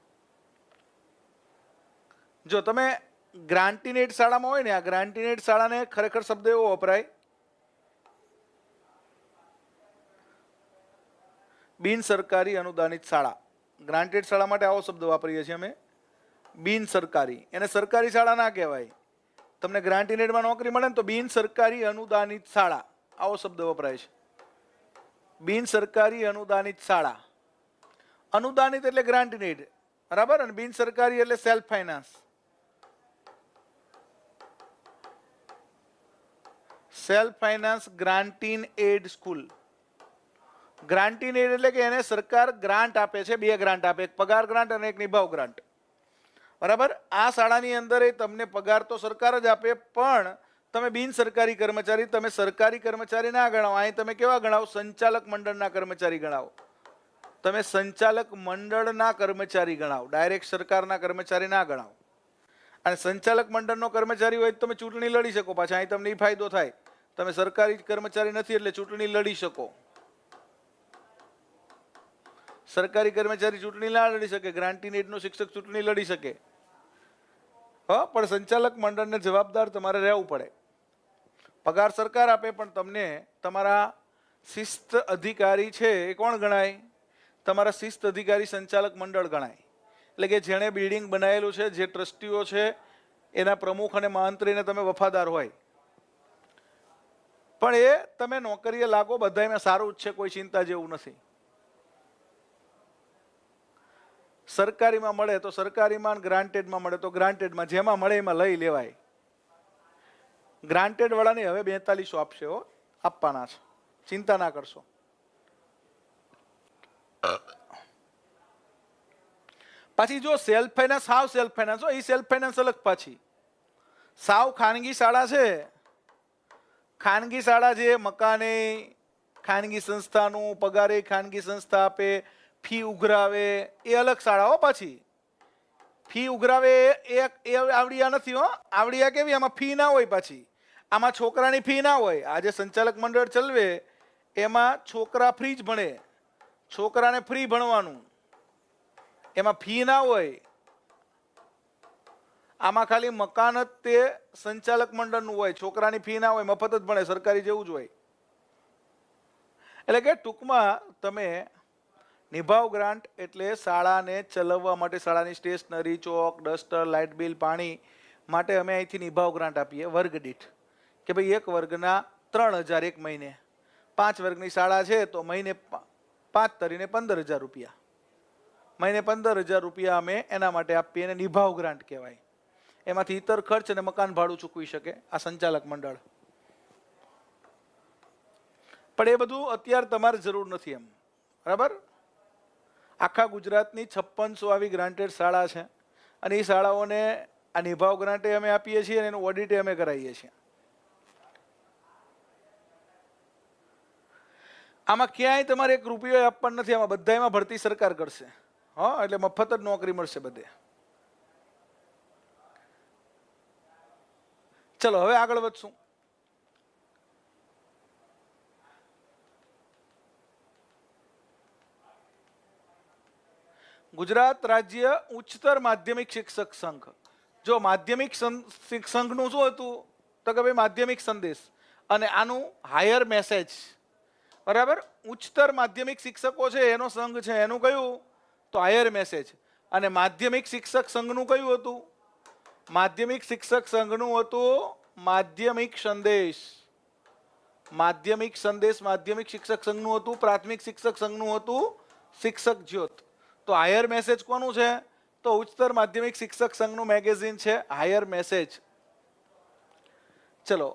જો તમે ગ્રાન્ટીનેટ શાળામાં હોય ને, આ ગ્રાન્ટીનેટ શાળાને ખરેખર શબ્દ એવો વપરાય, બિન સરકારી અનુદાનિત શાળા. ગ્રાન્ટેડ શાળા માટે આવો શબ્દ વાપરીએ છીએ અમે, બિન સરકારી. એને સરકારી શાળા ના કહેવાય. તમને ગ્રાન્ટીનેટમાં નોકરી મળે ને તો બિન સરકારી અનુદાનિત શાળા, આવો શબ્દ વપરાય છે. બિન સરકારી અનુદાનિત શાળા. અનુદાનિત એટલે ગ્રાન્ટીનેટ, બરાબર. અને બિન સરકારી એટલે self finance. Self finance grant in aid school. Grant in aid એટલે કે એને સરકાર ગ્રાન્ટ આપે છે, 2 ગ્રાન્ટ આપે, એક પગાર ગ્રાન્ટ અને એક નિભાવ ગ્રાન્ટ, બરાબર. આ શાળાની અંદર તમને પગાર તો સરકાર જ આપે, પણ તમે બિન સરકારી કર્મચારી, તમે સરકારી કર્મચારી ના ગણાવો. અહીં તમે કેવા ગણાવો? સંચાલક મંડળના કર્મચારી ગણાવો. તમે સંચાલક મંડળના કર્મચારી ગણાવો, ડાયરેક્ટ સરકારના કર્મચારી ના ગણાવો. અને સંચાલક મંડળનો કર્મચારી હોય તો તમે ચૂંટણી લડી શકો. પાછા અહીં તમને એ ફાયદો થાય, તમે સરકારી કર્મચારી નથી એટલે ચૂંટણી લડી શકો. સરકારી કર્મચારી ચૂંટણી ના લડી શકે, ગ્રાન્ટીનેટનો શિક્ષક ચૂંટણી લડી શકે. હા, પણ સંચાલક મંડળને જવાબદાર તમારે રહેવું પડે. પગાર સરકાર આપે, પણ તમને તમારા શિસ્ત અધિકારી છે એ કોણ ગણાય? તમારા શિસ્ત અધિકારી સંચાલક મંડળ ગણાય. એટલે કે જેણે બિલ્ડિંગ બનાવેલું છે, જે ટ્રસ્ટીઓ છે, એના પ્રમુખ અને મહામંત્રીને તમે વફાદાર હોય. પણ એ તમે નોકરીએ લાગો, બધામાં સારું જ છે, કોઈ ચિંતા જેવું નથી. સરકારીમાં મળે તો સરકારીમાં, ગ્રાન્ટેડમાં મળે તો ગ્રાન્ટેડમાં, જેમાં મળે એમાં લઈ લેવાય. ગ્રાન્ટેડ વાળાને હવે 4200 આપશે હો, આપવાના છે, ચિંતા ના કરશો. પછી જો સેલ્ફ ફાઇનાન્સ, સાવ સેલ્ફ ફાઇનાન્સ, એ સેલ્ફ ફાઇનાન્સ અલગ. પાછી સાવ ખાનગી શાળા છે, ખાનગી શાળા જે મકાને ખાનગી સંસ્થાનું, પગારે ખાનગી સંસ્થા આપે, ફી ઉઘરાવે, એ અલગ શાળાઓ. પાછી ફી ઉઘરાવે એ આવડિયા નથી હો. આવડિયા કેવી, આમાં ફી ના હોય. પાછી આમાં છોકરાની ફી ના હોય. આજે સંચાલક મંડળ ચલવે એમાં છોકરા ફ્રી જ ભણે, છોકરાને ફ્રી ભણવાનું, એમાં ફી ના હોય. આમાં ખાલી મકાન જ તે સંચાલક મંડળનું હોય, છોકરાની ફી ના હોય, મફત જ ભણે, સરકારી જેવું જ હોય. એટલે કે ટૂંકમાં તમે નિભાવ ગ્રાન્ટ એટલે શાળાને ચલાવવા માટે, શાળાની સ્ટેશનરી, ચોક, ડસ્ટર, લાઇટ બિલ, પાણી માટે અમે અહીંથી નિભાવ ગ્રાન્ટ આપીએ વર્ગ દીઠ. કે ભાઈ એક વર્ગના 3000 એક મહિને, 5 વર્ગની શાળા છે તો મહિને 5 તરીને 15000 રૂપિયા, મહિને 15000 રૂપિયા અમે એના માટે આપીએ, એને નિભાવ ગ્રાન્ટ કહેવાય. એમાંથી ઇતર ખર્ચ અને મકાન ભાડું ચૂકવી શકે આ સંચાલક મંડળ. પણ એ બધું અત્યારે તમારે જરૂર નથી એમ, બરાબર. આખા ગુજરાતની 5600 આવી ગ્રાન્ટેડ શાળા છે, અને એ શાળાઓને આ નિભાવ ગ્રાન્ટે અમે આપીએ છીએ અને એનું ઓડિટે અમે કરાવીએ છીએ. આમાં ક્યાંય તમારે 1 રૂપિયો આપવાનો નથી, આમાં બધામાં ભરતી સરકાર કરશે. હા, એટલે મફત જ નોકરી મળશે બધે. ચલો હવે આગળ વધશું. ગુજરાત રાજ્ય ઉચ્ચતર માધ્યમિક શિક્ષક સંઘ. જો માધ્યમિક શિક્ષક સંઘનું શું હતું તો કે ભાઈ માધ્યમિક સંદેશ, અને આનું હાયર મેસેજ, બરાબર. ઉચ્ચતર માધ્યમિક શિક્ષકો છે એનો સંઘ છે, એનું કયું તો હાયર મેસેજ. અને માધ્યમિક શિક્ષક સંઘનું કયું હતું? માધ્યમિક શિક્ષક સંઘનું હતું માધ્યમિક સંદેશ. માધ્યમિક સંદેશ માધ્યમિક શિક્ષક સંઘનું હતું. પ્રાથમિક શિક્ષક સંઘનું હતું શિક્ષક જ્યોત. તો હાયર મેસેજ કોનું છે તો ઉચ્ચતર માધ્યમિક શિક્ષક સંઘનું મેગેઝિન છે હાયર મેસેજ. ચલો,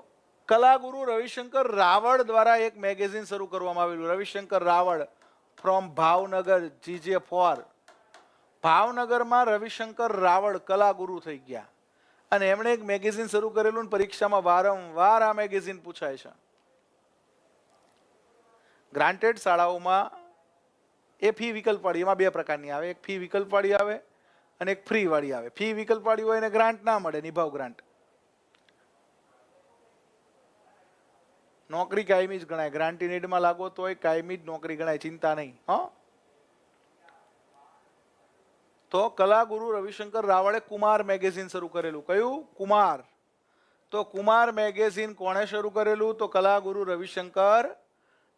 કલાગુરુ રવિશંકર રાવળ દ્વારા એક મેગેઝિન શરૂ કરવામાં આવેલું. Ravishankar Raval from Bhavnagar, GJ4. ભાવનગરમાં રવિશંકર રાવળ કલાગુરુ થઈ ગયા અને એમણે એક મેગેઝિન શરૂ કરેલું. પરીક્ષામાં વારંવાર આ મેગેઝિન પૂછાય છે. ગ્રાન્ટેડ શાળાઓમાં એ ફી વિકલ્પવાળી, એમાં 2 પ્રકારની આવે, એક ફી વિકલ્પવાળી આવે અને એક ફ્રી વાળી આવે. ફી વિકલ્પવાળી હોય એને ગ્રાન્ટ ના મળે, નિભાવ ગ્રાન્ટ. નોકરી કાયમી જ ગણાય, ગ્રાન્ટી નીડમાં લાગો તો કાયમી જ નોકરી ગણાય, ચિંતા નહીં. હા, તો કલાગુરુ રવિશંકર રાવળે કુમાર મેગેઝિન શરૂ કરેલું. કયું? કુમાર. તો કુમાર મેગેઝિન કોણે શરૂ કરેલું તો કલાગુરુ રવિશંકર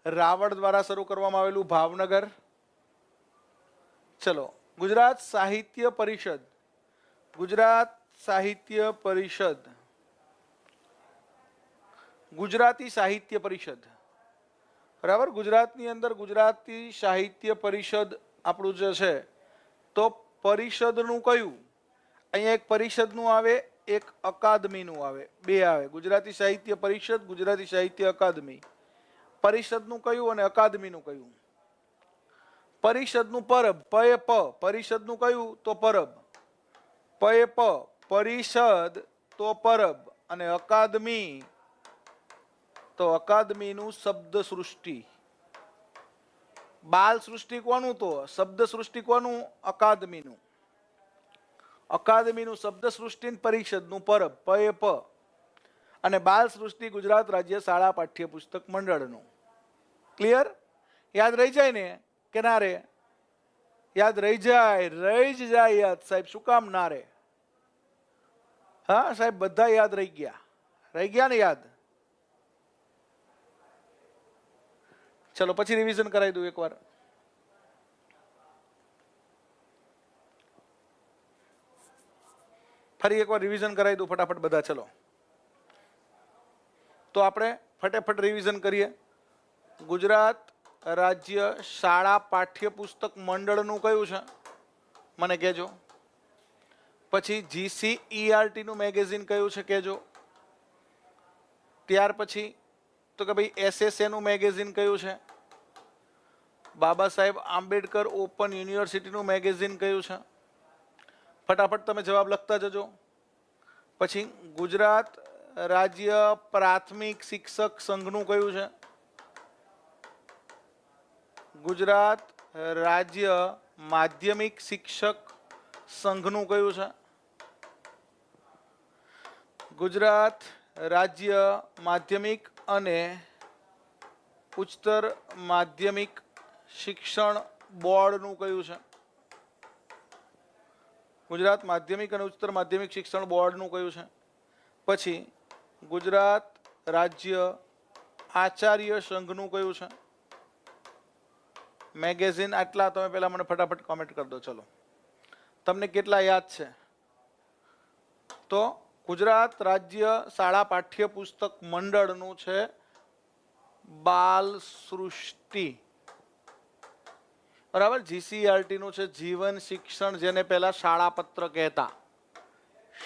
રાવળ દ્વારા શરૂ કરવામાં આવેલું, ભાવનગર. ચલો, ગુજરાત સાહિત્ય પરિષદ. ગુજરાત સાહિત્ય પરિષદ, ગુજરાતી સાહિત્ય પરિષદ, બરાબર. ગુજરાતની અંદર ગુજરાતી સાહિત્ય પરિષદ આપણું જે છે, તો પરિષદનું કયું? અહીંયા એક પરિષદનું આવે, એક અકાદમીનું આવે, 2 આવે. ગુજરાતી સાહિત્ય પરિષદ, ગુજરાતી સાહિત્ય અકાદમી. પરિષદનું કયું અને અકાદમીનું કયું? પરિષદનું પરબ, પએ પ. પરિષદનું કયું તો પરબ, પએ પ. પરિષદ તો પરબ, અને અકાદમી તો અકાદમીનું શબ્દ સૃષ્ટિ. બાલ સૃષ્ટિ કોનું તો શબ્દ સૃષ્ટિ કોનું? અકાદમીનું. અકાદમીનું શબ્દ સૃષ્ટિ, પરિષદનું પરબ, પએ પ. અને બાલ સૃષ્ટિ ગુજરાત રાજ્ય શાળા પાઠ્યપુસ્તક મંડળનું. ક્લિયર? યાદ રહી જાય ને કે ના રે? યાદ રહી જાય, રહી જ જાય યાદ સાહેબ. શું કામ ના રે? હા સાહેબ, બધા યાદ રહી ગયા. રહી ગયા ને યાદ? ચલો પછી રિવિઝન કરાવી દઉં એકવાર. ફરી એકવાર રિવિઝન કરાવી દઉં ફટાફટ બધા. ચલો, તો આપણે ફટાફટ રિવિઝન કરીએ. ગુજરાત રાજ્ય શાળા પાઠ્યપુસ્તક મંડળનું કયું છે? મને કહેજો. પછી GCERT નું મેગેઝિન કયું છે કહેજો. ત્યાર પછી તો કે ભાઈ SSA નું મેગેઝિન કયું છે. બાબા સાહેબ આંબેડકર ઓપન યુનિવર્સિટીનું મેગેઝિન કયું છે. ફટાફટ તમે જવાબ લખતા જજો. પછી ગુજરાત રાજ્ય પ્રાથમિક શિક્ષક સંઘનું કયું છે. ગુજરાત રાજ્ય માધ્યમિક શિક્ષક સંઘનું કયું છે. ગુજરાત રાજ્ય માધ્યમિક અને ઉચ્ચતર માધ્યમિક શિક્ષણ બોર્ડનું કયું છે. ગુજરાત માધ્યમિક અને ઉચ્ચતર માધ્યમિક શિક્ષણ બોર્ડનું કયું છે. પછી ગુજરાત રાજ્ય આચાર્ય સંઘનું કયું છે મેગેઝિન. આટલા તમે પહેલા મને ફટાફટ કોમેન્ટ કરી દો. ચલો તમને કેટલા યાદ છે. તો ગુજરાત રાજ્ય શાળા પાઠ્યપુસ્તક મંડળનું છે બાલ સૃષ્ટિ, બરાબર. GCERT નું છે જીવન શિક્ષણ, જેને પહેલા શાળા પત્ર કહેતા.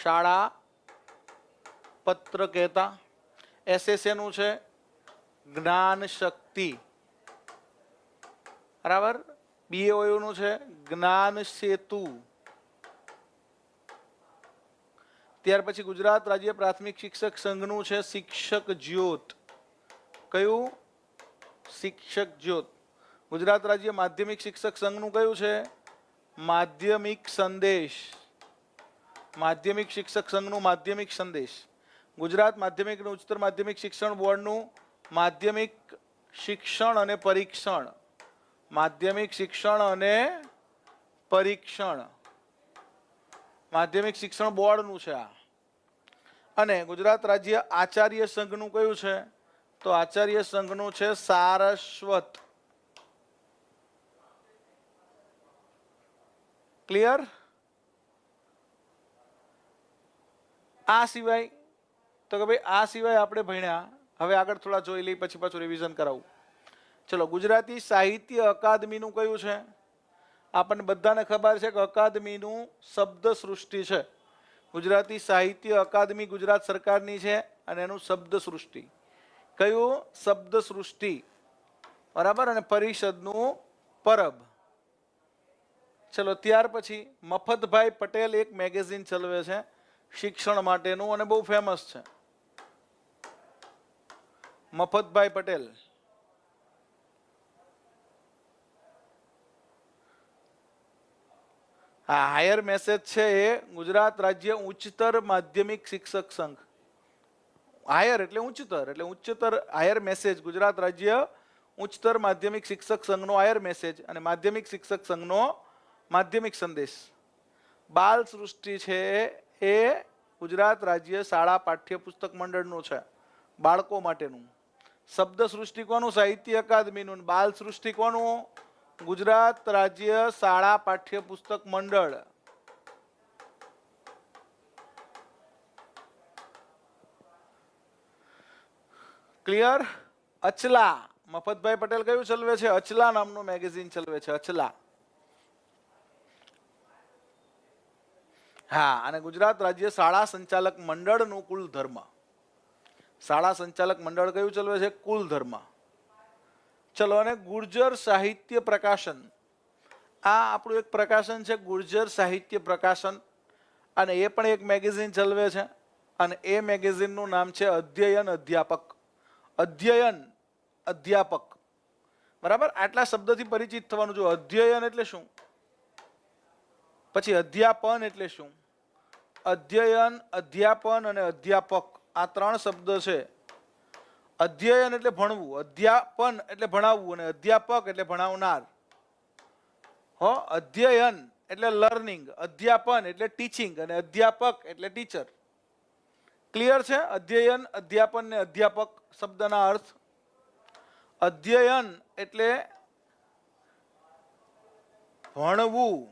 શાળા પત્ર કહેતા. SSA નું છે જ્ઞાન શક્તિ, બરાબર. BOU નું છે જ્ઞાન સેતુ. ત્યાર પછી ગુજરાત રાજ્ય પ્રાથમિક શિક્ષક સંઘનું છે શિક્ષક જ્યોત. કયું? શિક્ષક જ્યોત. ગુજરાત રાજ્ય માધ્યમિક શિક્ષક સંઘનું કયું છે માધ્યમિક સંદેશ. માધ્યમિક શિક્ષક સંઘનું માધ્યમિક સંદેશ. ગુજરાત માધ્યમિક અને ઉચ્ચતર માધ્યમિક શિક્ષણ બોર્ડનું માધ્યમિક શિક્ષણ અને પરીક્ષણ. માધ્યમિક શિક્ષણ અને પરીક્ષણ માધ્યમિક શિક્ષણ બોર્ડનું છે આ. અને ગુજરાત રાજ્ય આચાર્ય સંઘનું કયું છે તો આચાર્ય સંઘનું છે સારસ્વત. ક્લિયર? આ સિવાય તો કે ભાઈ આ સિવાય આપણે ભણ્યા. હવે આગળ થોડા જોઈ લઈ, પછી પાછું રિવિઝન કરાવું. ચલો, ગુજરાતી સાહિત્ય અકાદમીનું કયું છે? આપણને બધાને ખબર છે કે અકાદમીનું શબ્દ સૃષ્ટિ છે. ગુજરાતી સાહિત્ય અકાદમી ગુજરાત સરકારની છે અને એનું શબ્દ સૃષ્ટિ. કયું? શબ્દ સૃષ્ટિ, બરાબર. અને પરિષદનું પરબ. ચલો, ત્યાર પછી મફતભાઈ પટેલ એક મેગેઝિન ચલાવે છે શિક્ષણ માટેનું અને બહુ ફેમસ છે. મફતભાઈ પટેલ. હા, હાયર મેસેજ છે એ ગુજરાત રાજ્ય ઉચ્ચતર માધ્યમિક શિક્ષક સંઘ. હાયર એટલે ઉચ્ચતર હાયર મેસેજ ગુજરાત રાજ્ય ઉચ્ચતર માધ્યમિક શિક્ષક સંઘનો હાયર મેસેજ અને માધ્યમિક શિક્ષક સંઘનો માધ્યમિક સંદેશ. બાલ સૃષ્ટિ છે એ ગુજરાત રાજ્ય શાળા પાઠ્યપુસ્તક મંડળનું છે, બાળકો માટેનું. શબ્દ સૃષ્ટિ કોનું? સાહિત્ય અકાદમીનું. બાલ સૃષ્ટિ કોનું? ગુજરાત રાજ્ય શાળા પાઠ્યપુસ્તક મંડળ. ક્લિયર? અચલા. મફતભાઈ પટેલ કયું ચલાવે છે? અચલા નામનું મેગેઝિન ચલાવે છે. અચલા. હા, અને ગુજરાત રાજ્ય શાળા સંચાલક મંડળનું કુલ ધર્મ. શાળા સંચાલક મંડળ કયું ચલાવે છે? કુલ ધર્મ. ચલો, અને ગુર્જર સાહિત્ય પ્રકાશન. આ આપણું એક પ્રકાશન છે, ગુર્જર સાહિત્ય પ્રકાશન, અને એ પણ એક મેગેઝિન ચલાવે છે. અને એ મેગેઝિનનું નામ છે અધ્યયન અધ્યાપક. અધ્યયન અધ્યાપક, બરાબર. આટલા શબ્દથી પરિચિત થવાનું. જો અધ્યયન એટલે શું, પછી અધ્યાપન એટલે શું. અધ્યયન, અધ્યાપન અને અધ્યાપક આ ત્રણ શબ્દ છે. અધ્યયન એટલે ભણવું, અધ્યાપન એટલે ભણાવવું, અને અધ્યાપક એટલે ભણાવનાર. હો, અધ્યયન એટલે લર્નિંગ, અધ્યાપન એટલે ટીચિંગ, અને અધ્યાપક એટલે ટીચર. ક્લિયર છે? અધ્યયન, અધ્યાપન ને અધ્યાપક શબ્દના અર્થ. અધ્યયન એટલે ભણવું,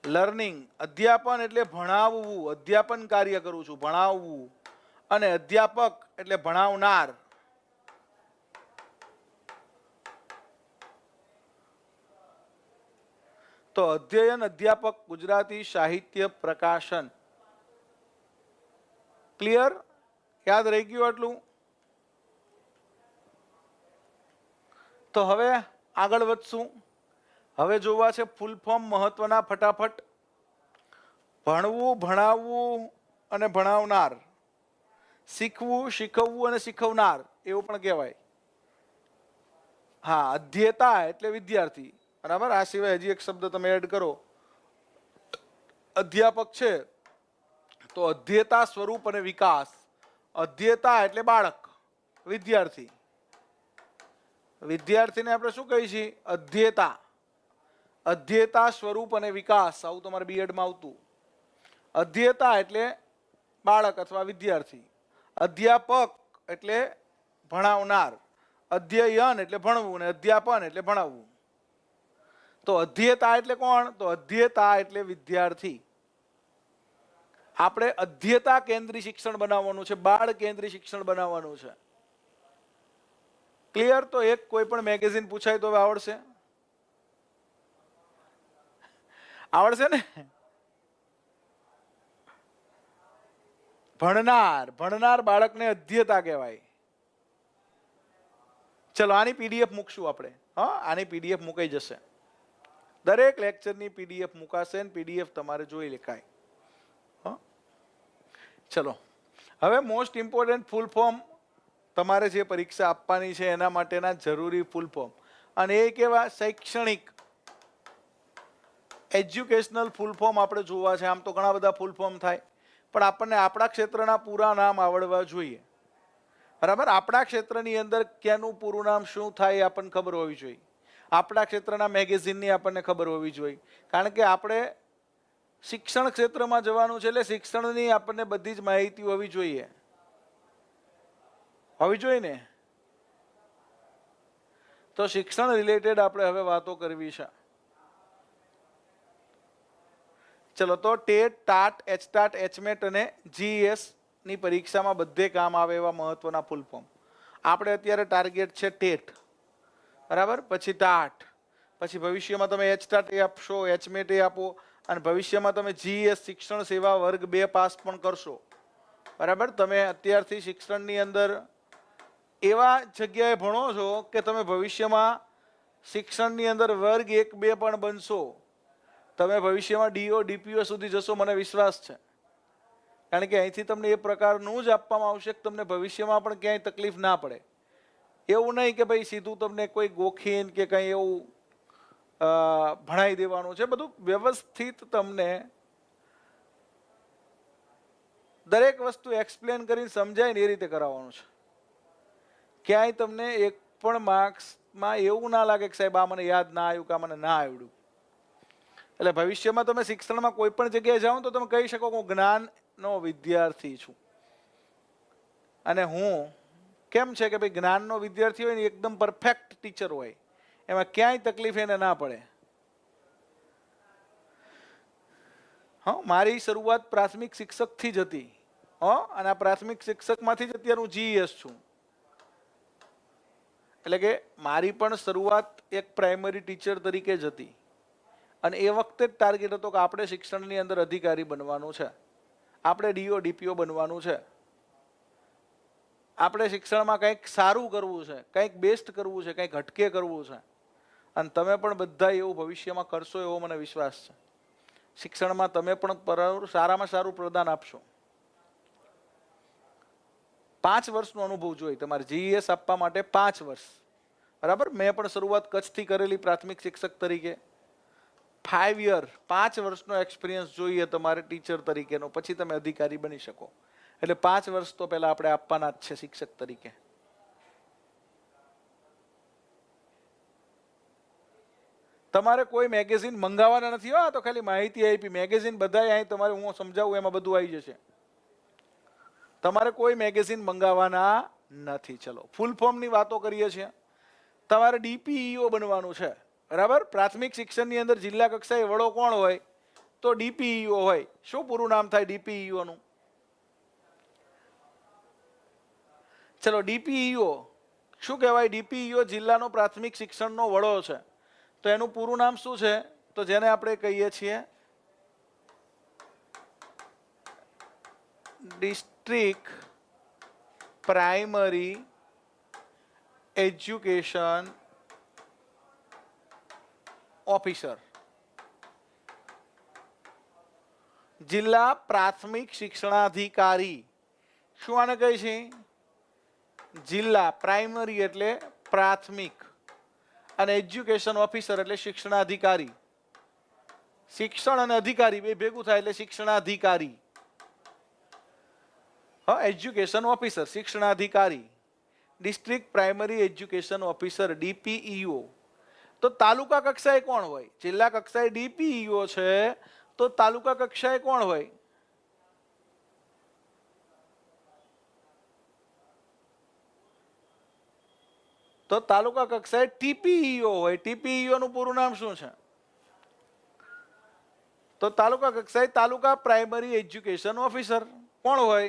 લર્નિંગ. અધ્યાપન એટલે ભણાવવું, અધ્યાપન કાર્ય કરું છું, ભણાવવું. અને અધ્યાપક એટલે ભણાવનાર. તો અધ્યયન અધ્યાપક ગુજરાતી સાહિત્ય પ્રકાશન. ક્લિયર? યાદ રહી ગયું આટલું? તો હવે આગળ વધશું. હવે જોવા છે ફૂલ ફોર્મ મહત્વના ફટાફટ. ભણવું, ભણાવવું અને ભણાવનાર, શીખવું, શીખવવું અને શીખવનાર એવું પણ કહેવાય. હા, અધ્યેતા એટલે વિદ્યાર્થી, બરાબર. આ સિવાય હજી એક શબ્દ તમે એડ કરો, અધ્યાપક છે તો અધ્યેતા, સ્વરૂપ અને વિકાસ. અધ્યેતા એટલે બાળક, વિદ્યાર્થી. વિદ્યાર્થીને આપણે શું કહીએ છીએ? અધ્યેતા. અધ્યેતા, સ્વરૂપ અને વિકાસ, આવું તમારે બીએડમાં આવતું. અધ્યેતા એટલે બાળક અથવા વિદ્યાર્થી. અધ્યાપક એટલે ભણાવનાર. અધ્યયન એટલે ભણવું અને અધ્યાપન એટલે ભણાવવું. તો અધ્યેતા એટલે કોણ? તો અધ્યેતા એટલે વિદ્યાર્થી. આપણે અધ્યેતા કેન્દ્રી શિક્ષણ બનાવવાનું છે, બાળ કેન્દ્રી શિક્ષણ બનાવવાનું છે. ક્લિયર? તો એક કોઈ પણ મેગેઝિન પૂછાય તો હવે આવડશે? આવડશે ને? ભણનાર, ભણનાર બાળકને અધ્યેતા કહેવાય. ચલો આની પીડીએફ મૂકશું આપણે. હા, આની પીડીએફ મુકાઈ જશે. દરેક લેક્ચરની પીડીએફ મુકાશે ને પીડીએફ તમારે જોઈ લેખાય. હા, ચલો હવે મોસ્ટ ઇમ્પોર્ટન્ટ ફૂલ ફોર્મ તમારે જે પરીક્ષા આપવાની છે એના માટેના જરૂરી ફૂલ ફોર્મ. અને એ કેવા? શૈક્ષણિક, એજ્યુકેશનલ ફૂલ ફોર્મ આપણે જોવા છે. આમ તો ઘણા બધા ફૂલ ફોર્મ થાય, પણ આપણને આપણા ક્ષેત્રના પૂરા નામ આવડવા જોઈએ, બરાબર. આપણા ક્ષેત્રની અંદર ક્યાંનું પૂરું નામ શું થાય એ આપણને ખબર હોવી જોઈએ. આપણા ક્ષેત્રના મેગેઝિનની આપણને ખબર હોવી જોઈએ, કારણ કે આપણે શિક્ષણ ક્ષેત્રમાં જવાનું છે એટલે શિક્ષણની આપણને બધી જ માહિતી હોવી જોઈએ. હોવી જોઈએ ને? તો શિક્ષણ રિલેટેડ આપણે હવે વાતો કરવી છે. ચલો, તો ટેટ, ટાટ, એચટાટ, એચમેટ અને જીએસ ની પરીક્ષામાં બધે કામ આવે એવા મહત્વના ફૂલ ફોર્મ. આપણે અત્યારે ટાર્ગેટ છે ટેટ, બરાબર, પછી ટાટ, પછી ભવિષ્યમાં તમે એચટાટ આપશો, એચમેટ આપો, અને ભવિષ્યમાં તમે જીએસ શિક્ષણ સેવા વર્ગ 2 પાસ પણ કરશો, બરાબર. તમે અત્યારથી શિક્ષણની અંદર એવા જગ્યાએ ભણો છો કે તમે ભવિષ્યમાં શિક્ષણની અંદર વર્ગ 1, 2 પણ બનશો. તમે ભવિષ્યમાં ડીઓ, ડીપીઓ સુધી જશો, મને વિશ્વાસ છે. કારણ કે અહીંથી તમને એ પ્રકારનું જ આપવામાં આવશે કે તમને ભવિષ્યમાં પણ ક્યાંય તકલીફ ના પડે. એવું નહીં કે ભાઈ સીધું તમને કોઈ ગોખીન કે કંઈ એવું ભણાઈ દેવાનું છે. બધું વ્યવસ્થિત તમને દરેક વસ્તુ એક્સપ્લેન કરીને સમજાય ને એ રીતે કરાવવાનું છે. ક્યાંય તમને એક પણ માર્ક્સમાં એવું ના લાગે કે સાહેબ આ મને યાદ ના આવ્યું કે આ મને ના આવડ્યું. એટલે ભવિષ્યમાં તમે શિક્ષણમાં કોઈ પણ જગ્યાએ જાઓ તો તમે કહી શકો હું જ્ઞાનનો વિદ્યાર્થી છું. અને હું કેમ છે કે ભાઈ જ્ઞાનનો વિદ્યાર્થી હોય ને એકદમ પરફેક્ટ ટીચર હોય, એમાં ક્યાંય તકલીફ એને ના પડે. હા, મારી શરૂઆત પ્રાથમિક શિક્ષકથી જ હતી. અને આ પ્રાથમિક શિક્ષકમાંથી જ અત્યારે હું જીએસ છું. એટલે કે મારી પણ શરૂઆત એક પ્રાઇમરી ટીચર તરીકે જ હતી. અને એ વખતે જ ટાર્ગેટ હતો કે આપણે શિક્ષણની અંદર અધિકારી બનવાનું છે, આપણે ડીઓ, ડીપીઓ બનવાનું છે, આપણે શિક્ષણમાં કંઈક સારું કરવું છે, કંઈક બેસ્ટ કરવું છે, કંઈક હટકે કરવું છે. અને તમે પણ બધા એવું ભવિષ્યમાં કરશો એવો મને વિશ્વાસ છે. શિક્ષણમાં તમે પણ સારામાં સારું પ્રદાન આપશો. 5 વર્ષનો અનુભવ જોઈએ તમારે જીએસ આપવા માટે. 5 વર્ષ, બરાબર. મેં પણ શરૂઆત કચ્છથી કરેલી પ્રાથમિક શિક્ષક તરીકે. 5 યર, 5 વર્ષનો એક્સપિરિયન્સ જોઈએ તમારે ટીચર તરીકેનો, પછી તમે અધિકારી બની શકો. એટલે 5 વર્ષ તો પહેલા આપણે આપવાના જ છે શિક્ષક તરીકે. તમારે કોઈ મેગેઝિન મંગાવવાના નથી. આ તો ખાલી માહિતી આપી. મેગેઝિન બધા અહીં તમારે હું સમજાવું એમાં બધું આવી જશે. તમારે કોઈ મેગેઝિન મંગાવવાના નથી. ચલો ફૂલ ફોર્મની વાતો કરીએ છીએ. તમારે ડીપીઈઓ બનવાનું છે, બરાબર. પ્રાથમિક શિક્ષણની અંદર જિલ્લા કક્ષાએ વડો કોણ હોય? તો ડીપીઈઓ હોય. શું પૂરું નામ થાય ડીપીઈઓ નું? ચલો, ડીપીઈઓ શું કહેવાય? ડીપીઈઓ જિલ્લાનો પ્રાથમિક શિક્ષણનો વડો છે. તો એનું પૂરું નામ શું છે? તો તો જેને આપણે કહીએ છીએ ડિસ્ટ્રિક્ટ પ્રાઇમરી એજ્યુકેશન ઓફિસર, જિલ્લા પ્રાથમિક શિક્ષણાધિકારી. શું આને કહે છે? જિલ્લા. પ્રાઇમરી એટલે પ્રાથમિક અને એજ્યુકેશન ઓફિસર એટલે શિક્ષણાધિકારી. શિક્ષણ અને અધિકારી બે ભેગું થાય એટલે શિક્ષણાધિકારી. હા, એજ્યુકેશન ઓફિસર શિક્ષણાધિકારી, district primary education officer DPEO. તો તાલુકા કક્ષાએ કોણ હોય? જિલ્લા કક્ષાએ ડીપીઈઓ છે, તો તાલુકા કક્ષાએ કોણ હોય? તો તાલુકા કક્ષાએ ટીપીઈઓ હોય. ટીપીઈઓ નું પૂરું નામ શું છે? તો તાલુકા કક્ષાએ તાલુકા પ્રાઇમરી એજ્યુકેશન ઓફિસર. કોણ હોય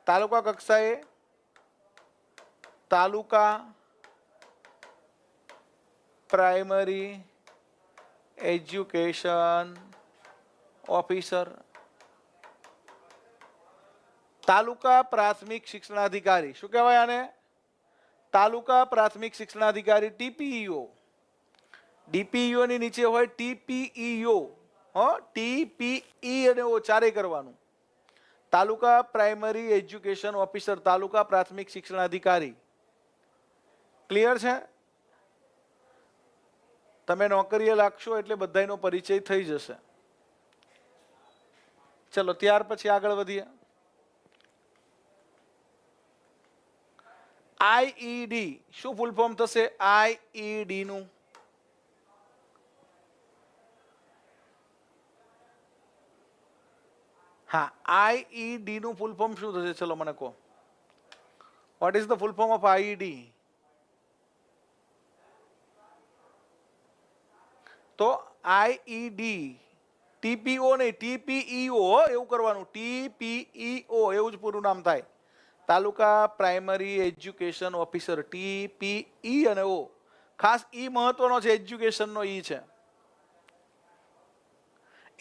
તાલુકા કક્ષાએ? તાલુકા પ્રાઇમરી એજ્યુકેશન ઓફિસર. તાલુકા પ્રાથમિક શિક્ષણાધિકારી. શું કહેવાય આને? તાલુકા પ્રાથમિક શિક્ષણાધિકારી ટીપીઈઓ. ડીપીઈઓ ની નીચે હોય ટીપીઈઓ. ટીપીઈ અને ઓ ચારે કરવાનું. તાલુકા પ્રાઇમરી એજ્યુકેશન ઓફિસર, તાલુકા પ્રાથમિક શિક્ષણાધિકારી. ક્લિયર છે? તમે નોકરીએ લાગશો એટલે બધાનો પરિચય થઈ જશે. ચલો ત્યાર પછી આગળ વધીએ. આઈઈડી શું ફૂલ ફોર્મ થશે? આઈઈડી નું હા, આઈઈડી નું ફૂલ ફોર્મ શું થશે? ચલો મને કહો. What is the full form of IED? તો આઈઈડી ટીપીઓ નહીં, ટીપીઈઓ એવું કરવાનું. ટીપીઈઓ એવું જ પૂરું નામ થાય. તાલુકા પ્રાઇમરી એજ્યુકેશન ઓફિસર ટીપીઈ અને ઓ. ખાસ ઈ મહત્વનો છે, એજ્યુકેશન નો ઈ છે.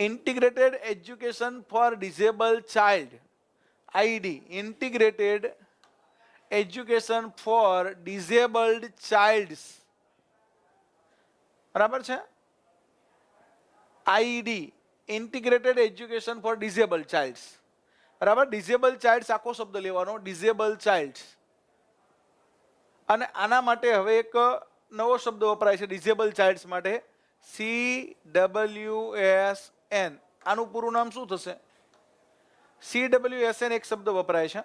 Integrated education four disable child, ID. Integrated education four disabled childs. બરાબર છે? ID integrated education four disable childs. બરાબર? ડિસેબલ ચાઇલ્ડ્સ આખો શબ્દ લેવાનો, ડિસેબલ ચાઇલ્ડ્સ. અને આના માટે હવે એક નવો શબ્દ વપરાય છે ડિસેબલ ચાઇલ્ડ્સ માટે, CWSN. આનું પૂરું નામ શું થશે? CWSN એક શબ્દ વપરાય છે.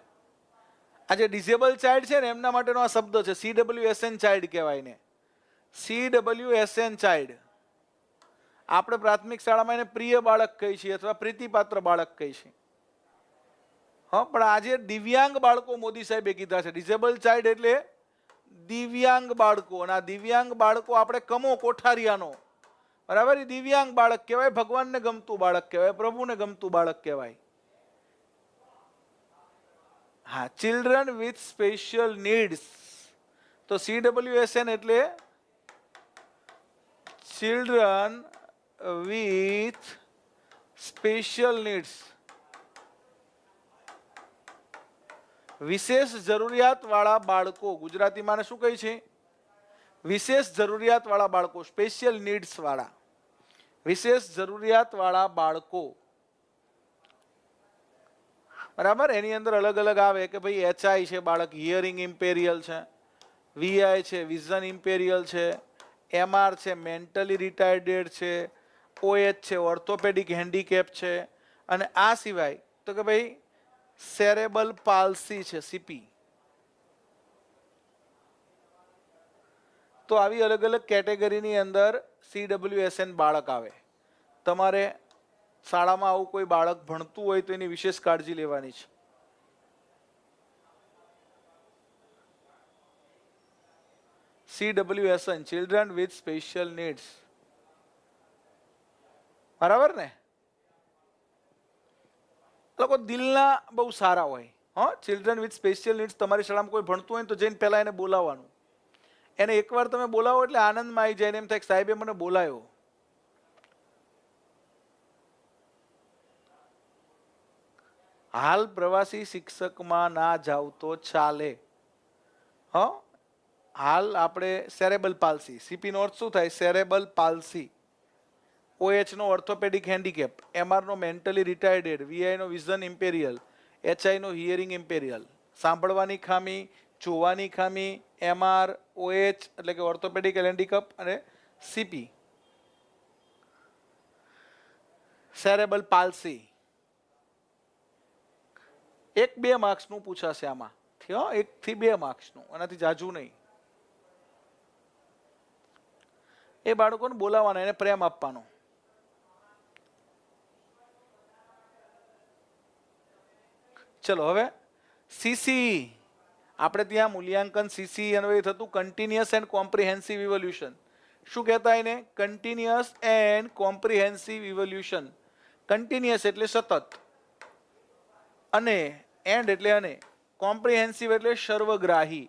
આ જે ડિસેબલ ચાઇલ્ડ છે ને એમના માટેનો આ શબ્દ છે. CWSN ચાઇલ્ડ કહેવાય ને. CWSN child. આપણે પ્રાથમિક શાળામાં એને પ્રિય બાળક કહી છીએ અથવા પ્રીતિપાત્ર બાળક કહી છીએ. હા, પણ આજે દિવ્યાંગ બાળકો મોદી સાહેબે કીધા છે. ડિસેબલ ચાઇલ્ડ એટલે દિવ્યાંગ બાળકો. અને આ દિવ્યાંગ બાળકો આપણે કમો કોઠારિયાનો, બરાબર, એ દિવ્યાંગ બાળક કહેવાય. ભગવાનને ગમતું બાળક કહેવાય, પ્રભુને ગમતું બાળક કહેવાય. હા, ચિલ્ડ્રન વિથ સ્પેશિયલ નીડ્સ. તો CWSN એટલે ચિલ્ડ્રન વિથ સ્પેશિયલ નીડ્સ, વિશેષ જરૂરિયાત વાળા બાળકો. ગુજરાતીમાં શું કહે છે? વિશેષ જરૂરિયાત વાળા બાળકો, સ્પેશિયલ નીડ્સ વાળા, વિશેષ જરૂરિયાત વાળા બાળકો. બરાબર? એની અંદર અલગ અલગ આવે કે ભાઈ HI છે બાળક, હિયરિંગ ઇમ્પેરિયલ છે, VI છે વિઝન ઇમ્પેરિયલ છે, MR છે મેન્ટલી રિટાયર્ડ છે, OH છે ઓર્થોપેડિક હેન્ડીકેપ છે, અને આ સિવાય તો કે ભાઈ સેરેબલ પાલ્સી છે, CP. તો આવી અલગ અલગ કેટેગરીની અંદર CWSN બાળક આવે. તમારે શાળામાં આવું કોઈ બાળક ભણતું હોય તો એની વિશેષ કાળજી લેવાની છે. CWSN children with special needs. બરાબર ને? લોકો દિલના બહુ સારા હોય. હા, ચિલ્ડ્રન વિથ સ્પેશિયલ નીડ્સ. તમારી શાળામાં કોઈ ભણતું હોય તો જઈને પહેલા એને બોલાવવાનું. એને એકવાર તમે બોલાવો એટલે આનંદમાં આવી જાય, એને એમ થાય સાહેબે મને બોલાયો. હાલ પ્રવાસી શિક્ષકમાં ના જાવ તો ચાલે. હ હાલ આપણે સેરેબલ પાલ્સી, સીપી નો અર્થ શું થાય? Cerebral palsy. OH નો ઓર્થોપેડિક હેન્ડીકેપ, MR નો મેન્ટલી રિટાયર્ડેડ, VI નો વિઝન ઇમ્પેરિયલ, HI નો હિયરિંગ ઇમ્પેરિયલ. સાંભળવાની ખામી, જોવાની ખામી, MR, OH એટલે કે ઓર્થોપેડિક હેન્ડીકેપ અને CP સેરેબલ પાલ્સી. 1-2 માર્ક્સનું પૂછાશે આમાં, 1 થી 2 માર્ક્સનું, આનાથી જાજુ નહીં. એ બાળકોને બોલાવવાના, એને પ્રેમ આપવાનો. ચલો હવે CCE, આપણે ત્યાં મૂલ્યાંકન CCE અન્વયે થતું કન્ટિન્યુઅસ એન્ડ કોમ્પ્રિહેન્સિવ ઇવોલ્યુશન. શું કહેતા એને? Continuous and comprehensive evolution. Continuous એટલે સતત, અને એન્ડ એટલે અને, કોમ્પ્રિહેન્સિવ એટલે સર્વગ્રાહી.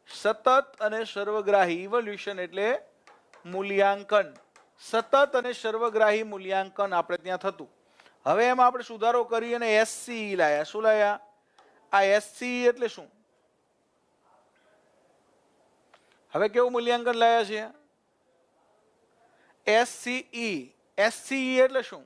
સતત અને સર્વગ્રાહી. ઇવોલ્યુશન એટલે મૂલ્યાંકન. સતત અને સર્વગ્રાહી મૂલ્યાંકન આપણે ત્યાં થતું. હવે એમાં આપણે સુધારો કરી અને SCE લાયા. શું લાયા? આ SCE એટલે શું? હવે કેવું મૂલ્યાંકન લાયા છે? SCE. SCE એટલે શું?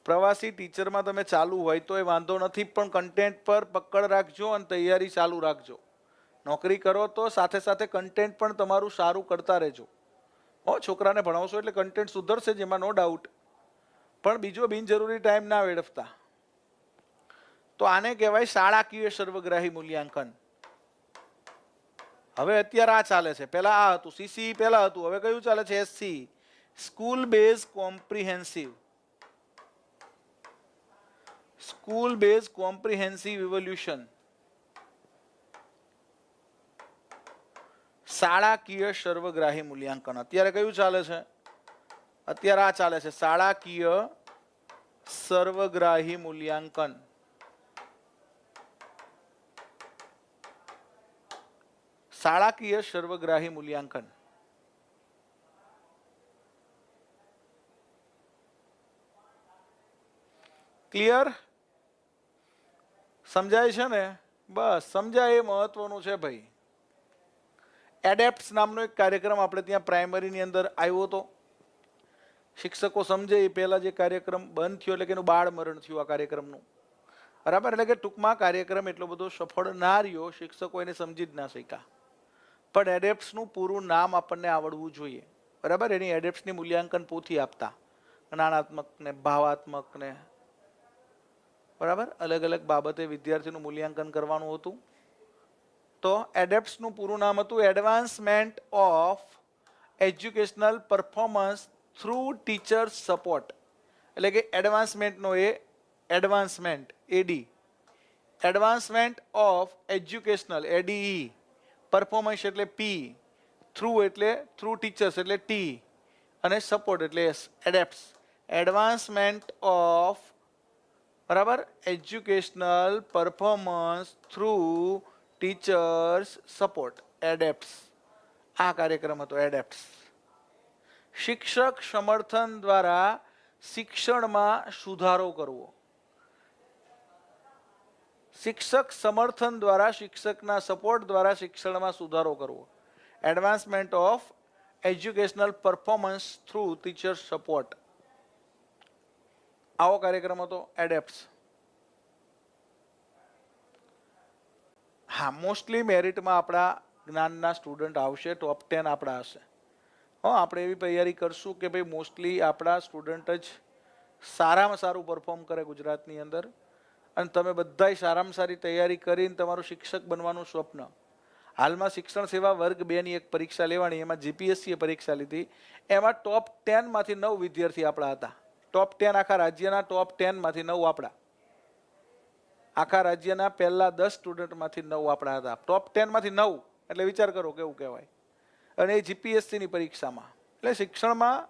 પ્રવાસી ટીચરમાં તમે ચાલુ હોય તો એ વાંધો નથી, પણ કન્ટેન્ટ પર પકડ રાખજો અને તૈયારી ચાલુ રાખજો. નોકરી કરો તો સાથે સાથે કન્ટેન્ટ પણ તમારું સારું કરતા રહેજો. છોકરાને ભણાવશો એટલે કન્ટેન્ટ સુધરશે, જેમાં નો ડાઉટ, પણ બીજો બિનજરૂરી ટાઈમ ના વેડફતા. તો આને કહેવાય શાળાકીય સર્વગ્રાહી મૂલ્યાંકન. હવે અત્યારે આ ચાલે છે. પહેલા આ હતું, CCE પહેલા હતું, હવે કયું ચાલે છે? SCE, school base comprehensive. School base comprehensive evolution. શાળાકીય સર્વગ્રાહી મૂલ્યાંકન. અત્યારે કયું ચાલે છે? અત્યારે આ ચાલે છે, શાળાકીય સર્વગ્રાહી મૂલ્યાંકન. શાળાકીય સર્વગ્રાહી મૂલ્યાંકન. ક્લિયર? સમજાય છે ને? બસ સમજાય એ મહત્વનું છે ભાઈ. એડેપ્ટ્સ નામનો એક કાર્યક્રમ આપણે ત્યાં પ્રાઇમરીની અંદર આવ્યો હતો. શિક્ષકો સમજે એ પહેલા જે કાર્યક્રમ બંધ થયો, એટલે કે એનું બાળ મરણ થયું આ કાર્યક્રમનું. બરાબર? એટલે કે ટૂંકમાં કાર્યક્રમ એટલો બધો સફળ ના રહ્યો, શિક્ષકો એને સમજી જ ના શક્યા. પણ એડેપ્ટ્સનું પૂરું નામ આપણને આવડવું જોઈએ. બરાબર? એની એડેપ્ટ્સની મૂલ્યાંકન પોથી આપતા, જ્ઞાનાત્મક ને ભાવાત્મક ને, બરાબર, અલગ અલગ બાબતે વિદ્યાર્થીનું મૂલ્યાંકન કરવાનું હતું. તો એડેપ્ટ્સનું પૂરું નામ હતું advancement of educational performance through teacher support. એટલે કે એડવાન્સમેન્ટનો advancement, AD, advancement of educational, ADE, performance એટલે P, થ્રુ એટલે થ્રુ ટીચર્સ એટલે T, અને સપોર્ટ એટલે S. એડેપ્ટ્સ, એડવાન્સમેન્ટ ઓફ, બરાબર, educational performance through teachers support, ADEPTS. આ કાર્યક્રમ હતો એડેપ્ટ્સ. શિક્ષક સમર્થન દ્વારા શિક્ષણમાં સુધારો કરવો. શિક્ષક સમર્થન દ્વારા, શિક્ષકના સપોર્ટ દ્વારા શિક્ષણમાં સુધારો કરવો. Advancement of educational performance through teacher support. આવો કાર્યક્રમ હતો એડેપ્ટ્સ. હા, મોસ્ટલી મેરિટમાં આપણા જ્ઞાનના સ્ટુડન્ટ આવશે, ટોપ 10 આપણા હશે. આપણે એવી તૈયારી કરશું કે ભાઈ મોસ્ટલી આપણા સ્ટુડન્ટ જ સારામાં સારું પરફોર્મ કરે ગુજરાતની અંદર. અને તમે બધાય સારામાં સારી તૈયારી કરીને તમારું શિક્ષક બનવાનું સ્વપ્ન. હાલમાં શિક્ષણ સેવા વર્ગ 2 ની એક પરીક્ષા લેવાની, એમાં GPSC પરીક્ષા લીધી. એમાં ટોપ 10 માંથી 9 વિદ્યાર્થી આપણા હતા. ટોપ 10 આખા રાજ્યના ટોપ 10 માંથી 9 આપણા. આખા રાજ્યના પહેલા 10 સ્ટુડન્ટમાંથી 9 આપણા હતા. ટોપ 10 માંથી 9 એટલે વિચાર કરો કેવું કહેવાય. અને એ GPSC ની પરીક્ષામાં. એટલે શિક્ષણમાં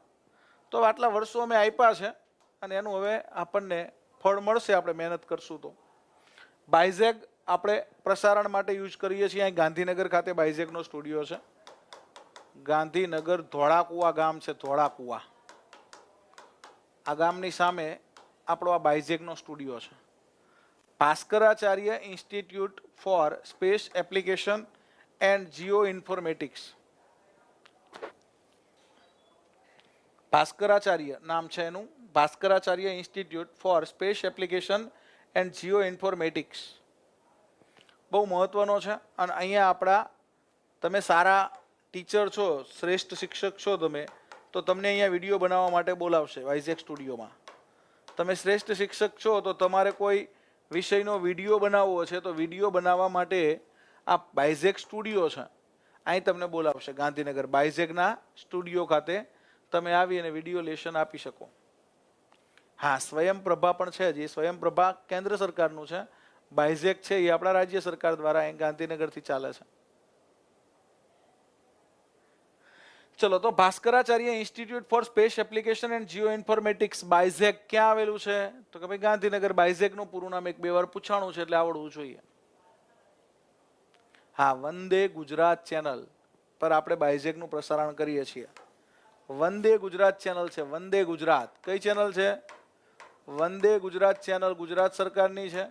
તો આટલા વર્ષો અમે આપ્યા છે, અને એનું હવે આપણને ફળ મળશે, આપણે મહેનત કરશું તો. બાયઝેગ આપણે પ્રસારણ માટે યુઝ કરીએ છીએ. અહીં ગાંધીનગર ખાતે બાયઝેગનો સ્ટુડિયો છે. ગાંધીનગર ધોળાકુવા ગામ છે, ધોળાકુવા. આ ગામની સામે આપણો આ બાયઝેકનો સ્ટુડિયો છે. Bhaskaracharya institute for space application and geo informatics. Bhaskaracharya નામ છે એનું, Bhaskaracharya institute for space application and geo informatics. બહુ મહત્વનો છે. અને અહીંયા આપણા, તમે સારા ટીચર છો, શ્રેષ્ઠ શિક્ષક છો તમે, તો તમને અહીંયા વિડીયો બનાવવા માટે બોલાવશે વાઇઝેક સ્ટુડિયોમાં. તમે શ્રેષ્ઠ શિક્ષક છો તો તમારે કોઈ વિષયનો વિડીયો બનાવવો છે તો વિડીયો બનાવવા માટે આ બાયઝેક સ્ટુડિયો છે અહીં તમને બોલાવશે ગાંધીનગર. બાયઝેકના સ્ટુડિયો ખાતે તમે આવી અને વિડીયો લેશન આપી શકો. હા, સ્વયંપ્રભા પણ છે જ. એ સ્વયંપ્રભા કેન્દ્ર સરકારનું છે. બાયઝેક છે એ આપણા રાજ્ય સરકાર દ્વારા અહીં ગાંધીનગરથી ચાલે છે. ચલો, તો Bhaskaracharya institute for space application and geo informatics BISAG ક્યાં આવેલું છે? તો કે ભાઈ ગાંધીનગર. બાયઝેકનું પૂરું નામ એક બે વાર પૂછાણું છે એટલે આવડવું જોઈએ. હા, વંદે ગુજરાત ચેનલ પર આપણે બાયઝેકનું પ્રસારણ કરીએ છીએ. વંદે ગુજરાત ચેનલ છે. વંદે ગુજરાત કઈ ચેનલ છે? વંદે ગુજરાત ચેનલ ગુજરાત સરકારની છે.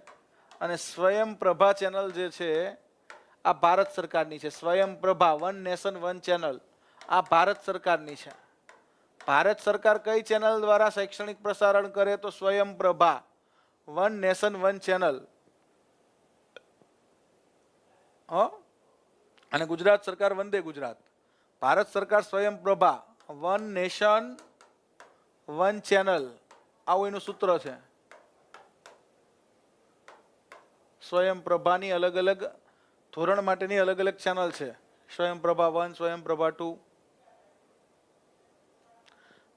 અને સ્વયંપ્રભા ચેનલ જે છે આ ભારત સરકારની છે. સ્વયંપ્રભા વન નેશન વન ચેનલ આ ભારત સરકારની છે. ભારત સરકાર કઈ ચેનલ દ્વારા શૈક્ષણિક પ્રસારણ કરે? તો સ્વયંપ્રભા વન નેશન વન ચેનલ. અને ગુજરાત સરકાર વંદે ગુજરાત. ભારત સરકાર સ્વયંપ્રભા વન નેશન વન ચેનલ, આવું એનું સૂત્ર છે. સ્વયંપ્રભાની અલગ અલગ ધોરણ માટેની અલગ અલગ ચેનલ છે. સ્વયંપ્રભા 1, સ્વયંપ્રભા 2.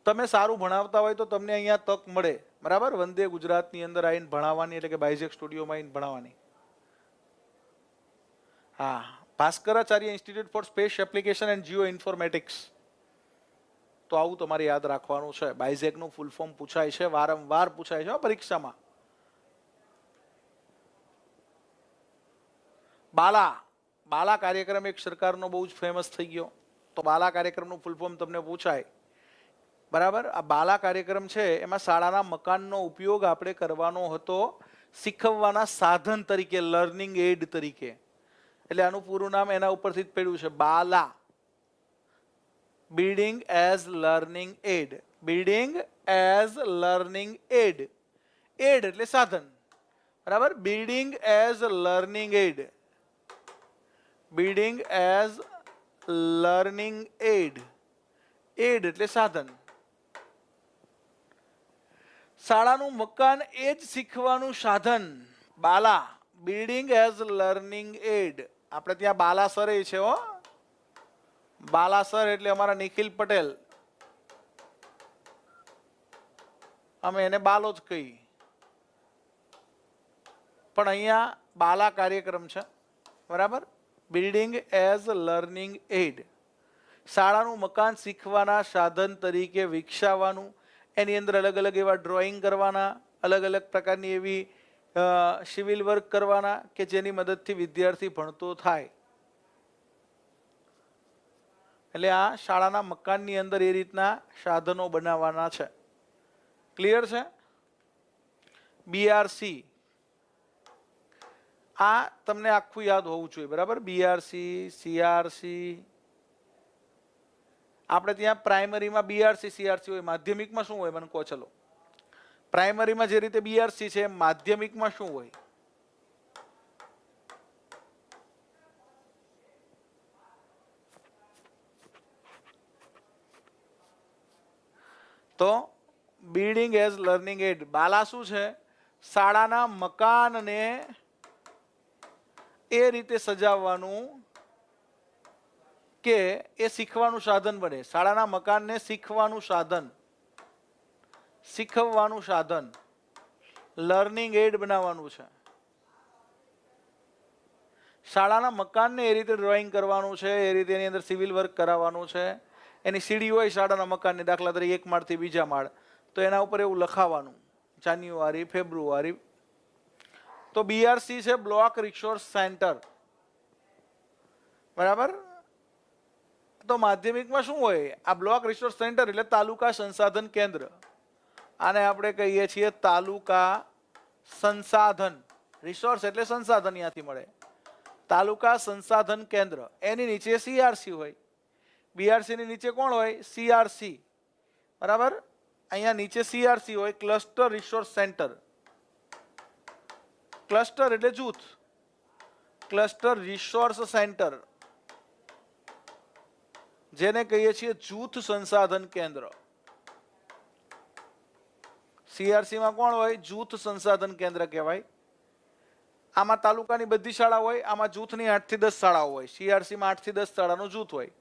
તમે સારું ભણાવતા હોય તો તમને અહીંયા તક મળે, બરાબર? વંદે ગુજરાતની અંદર આવીને ભણાવવાની, એટલે કે બાયઝેક સ્ટુડિયોમાં આવીને ભણાવવાની. હા, Bhaskaracharya institute for space application and geo informatics. તો આવું તમારે યાદ રાખવાનું છે. બાયઝેકનું ફૂલ ફોર્મ પૂછાય છે, વારંવાર પૂછાય છે પરીક્ષામાં. બાલા કાર્યક્રમ એક સરકારનો બહુ જ ફેમસ થઈ ગયો. તો બાલા કાર્યક્રમનું ફૂલ ફોર્મ તમને પૂછાય, બરાબર? આ બાલા કાર્યક્રમ છે એમાં શાળાના મકાનનો ઉપયોગ આપણે કરવાનો હતો શીખવવાના સાધન તરીકે, લર્નિંગ એડ તરીકે. એટલે આનું પૂરું નામ એના ઉપરથી જ પડ્યું છે, BaLA. Building as learning aid. Building as learning aid. Aid એટલે સાધન, બરાબર? Building as learning aid. Building as learning aid. Aid એટલે સાધન. શાળાનું મકાન એ જ શીખવાનું સાધન. BaLA building as learning aid. આપણે ત્યાં બાલાસર છે હો. બાલાસર એટલે અમારા નિખિલ પટેલ, અમે એને બાલો જ કહી. પણ અહીંયા બાલા કાર્યક્રમ છે, બરાબર? Building as learning aid. શાળાનું મકાન શીખવાના સાધન તરીકે વિકસાવવાનું. એની અંદર અલગ અલગ એવા ડ્રોઈંગ કરવાના, અલગ અલગ પ્રકારની એવી સિવિલ વર્ક કરવાના કે જેની મદદથી વિદ્યાર્થી ભણતો થાય. એટલે આ શાળાના મકાનની અંદર એ રીતના સાધનો બનાવવાના છે. ક્લિયર છે? બીઆરસી આ તમને આખું યાદ હોવું જોઈએ, બરાબર? BRC, CRC. આપણે ત્યાં પ્રાઇમરીમાં બીઆરસી સીઆરસી હોય, માધ્યમિકમાં શું હોય મને કહો? ચલો, પ્રાઇમરીમાં જે રીતે બીઆરસી છે માધ્યમિકમાં શું હોય? તો building as learning aid. BaLA શું છે? શાળાના મકાનને એ રીતે સજાવવાનું કે એ શીખવાનું સાધન બને. શાળાના મકાનને શીખવાનું સાધન, શીખવવાનું સાધન, લર્નિંગ એડ બનાવવાનું છે. શાળાના મકાનને એ રીતે ડ્રોઈંગ કરવાનું છે, એ રીતે એની અંદર સિવિલ વર્ક કરાવવાનું છે. એની સીડી હોય શાળાના મકાનની, દાખલા તરીકે એક માળથી બીજા માળ, તો એના ઉપર એવું લખાવાનું જાન્યુઆરી, ફેબ્રુઆરી. તો બીઆરસી છે બ્લોક રિસોર્સ સેન્ટર, બરાબર? તો માધ્યમિકમાં શું હોય? આ બ્લોક રિસોર્સ સેન્ટર એટલે તાલુકા સંસાધન કેન્દ્ર. આને આપણે કહીએ છીએ તાલુકા સંસાધન. રિસોર્સ એટલે સંસાધન ત્યાંથી મળે. તાલુકા સંસાધન કેન્દ્ર. એની નીચે સીઆરસી હોય. બીઆરસી ની નીચે કોણ હોય? સીઆરસી. બરાબર. અહીંયા નીચે સીઆરસી હોય, ક્લસ્ટર રિસોર્સ સેન્ટર. ક્લસ્ટર એટલે જૂથ. ક્લસ્ટર રિસોર્સ સેન્ટર, જેને કહીએ છીએ જૂથ સંસાધન કેન્દ્ર. સીઆરસી માં કોણ હોય? જૂથ સંસાધન કેન્દ્ર કહેવાય. આમાં તાલુકાની બધી શાળા હોય, આમાં જૂથની 8 થી 10 શાળાઓ હોય. સીઆરસી માં 8 થી 10 શાળાનું જૂથ હોય.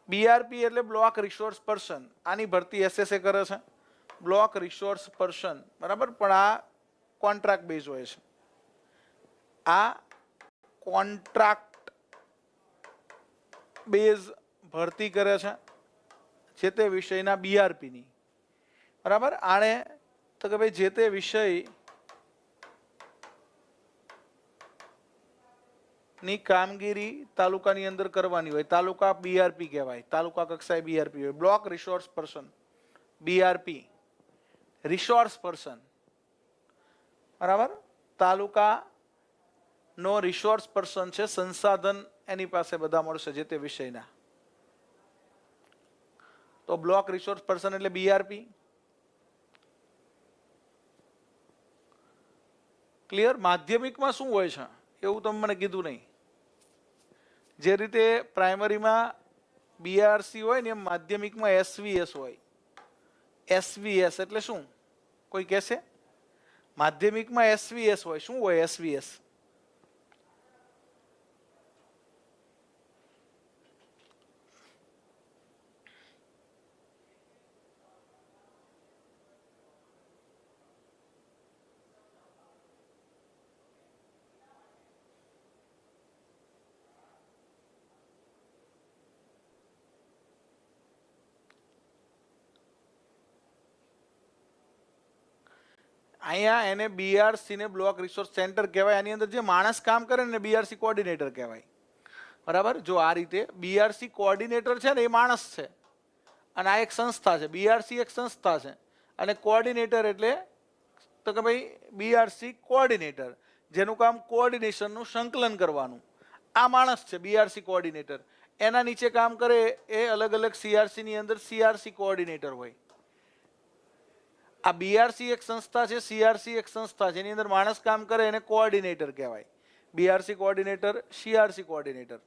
બીઆરપી એટલે બ્લોક રિસોર્સ પર્સન. આની ભરતી એસએસએ કરે છે, બ્લોક રિસોર્સ પર્સન. બરાબર. પણ આ કોન્ટ્રાક્ટ બેઝ હોય છે. આ કોન્ટ્રાક્ટ બેઝ ભરતી કરે છે જે તે વિષયના બીઆરપી ની. બરાબર. આને તો કે ભાઈ જે તે વિષય ની કામગીરી તાલુકાની અંદર કરવાની હોય. તાલુકા બીઆરપી કહેવાય. તાલુકા કક્ષાએ બીઆરપી હોય. Block resource person, BRP, resource person. બરાબર. તાલુકા નો રિસોર્સ પર્સન છે, સંસાધન એની પાસે બધા મળશે જે તે વિષયના. તો બ્લોક રિસોર્સ પર્સન એટલે બીઆરપી. ક્લિયર? માધ્યમિકમાં શું હોય છે એવું તમે મને કીધું નહીં. જે રીતે પ્રાઇમરીમાં બીઆરસી હોય ને એમ માધ્યમિકમાં એસવીએસ હોય. એસવીએસ એટલે શું? કોઈ કહેશે? માધ્યમિકમાં એસવીએસ હોય. શું હોય એસવીએસ? અહીંયા એને બીઆરસી ને બ્લોક રિસોર્સ સેન્ટર કહેવાય. આની અંદર જે માણસ કામ કરે ને બીઆરસી કોઓર્ડિનેટર કહેવાય. બરાબર. જો આ રીતે બીઆરસી કોઓર્ડિનેટર છે ને એ માણસ છે, અને આ એક સંસ્થા છે. બીઆરસી એક સંસ્થા છે, અને કોઓર્ડિનેટર એટલે તો કે ભાઈ બીઆરસી કોઓર્ડિનેટર, જેનું કામ કોઓર્ડિનેશનનું સંકલન કરવાનું. આ માણસ છે બીઆરસી કોઓર્ડિનેટર. એના નીચે કામ કરે એ અલગ અલગ સીઆરસી ની અંદર સીઆરસી કોઓર્ડિનેટર હોય. આ બીઆરસી એક સંસ્થા છે, સીઆરસી એક સંસ્થા છે. એની અંદર માણસ કામ કરે એને કોઓર્ડિનેટર કહેવાય. BRC coordinator, CRC coordinator.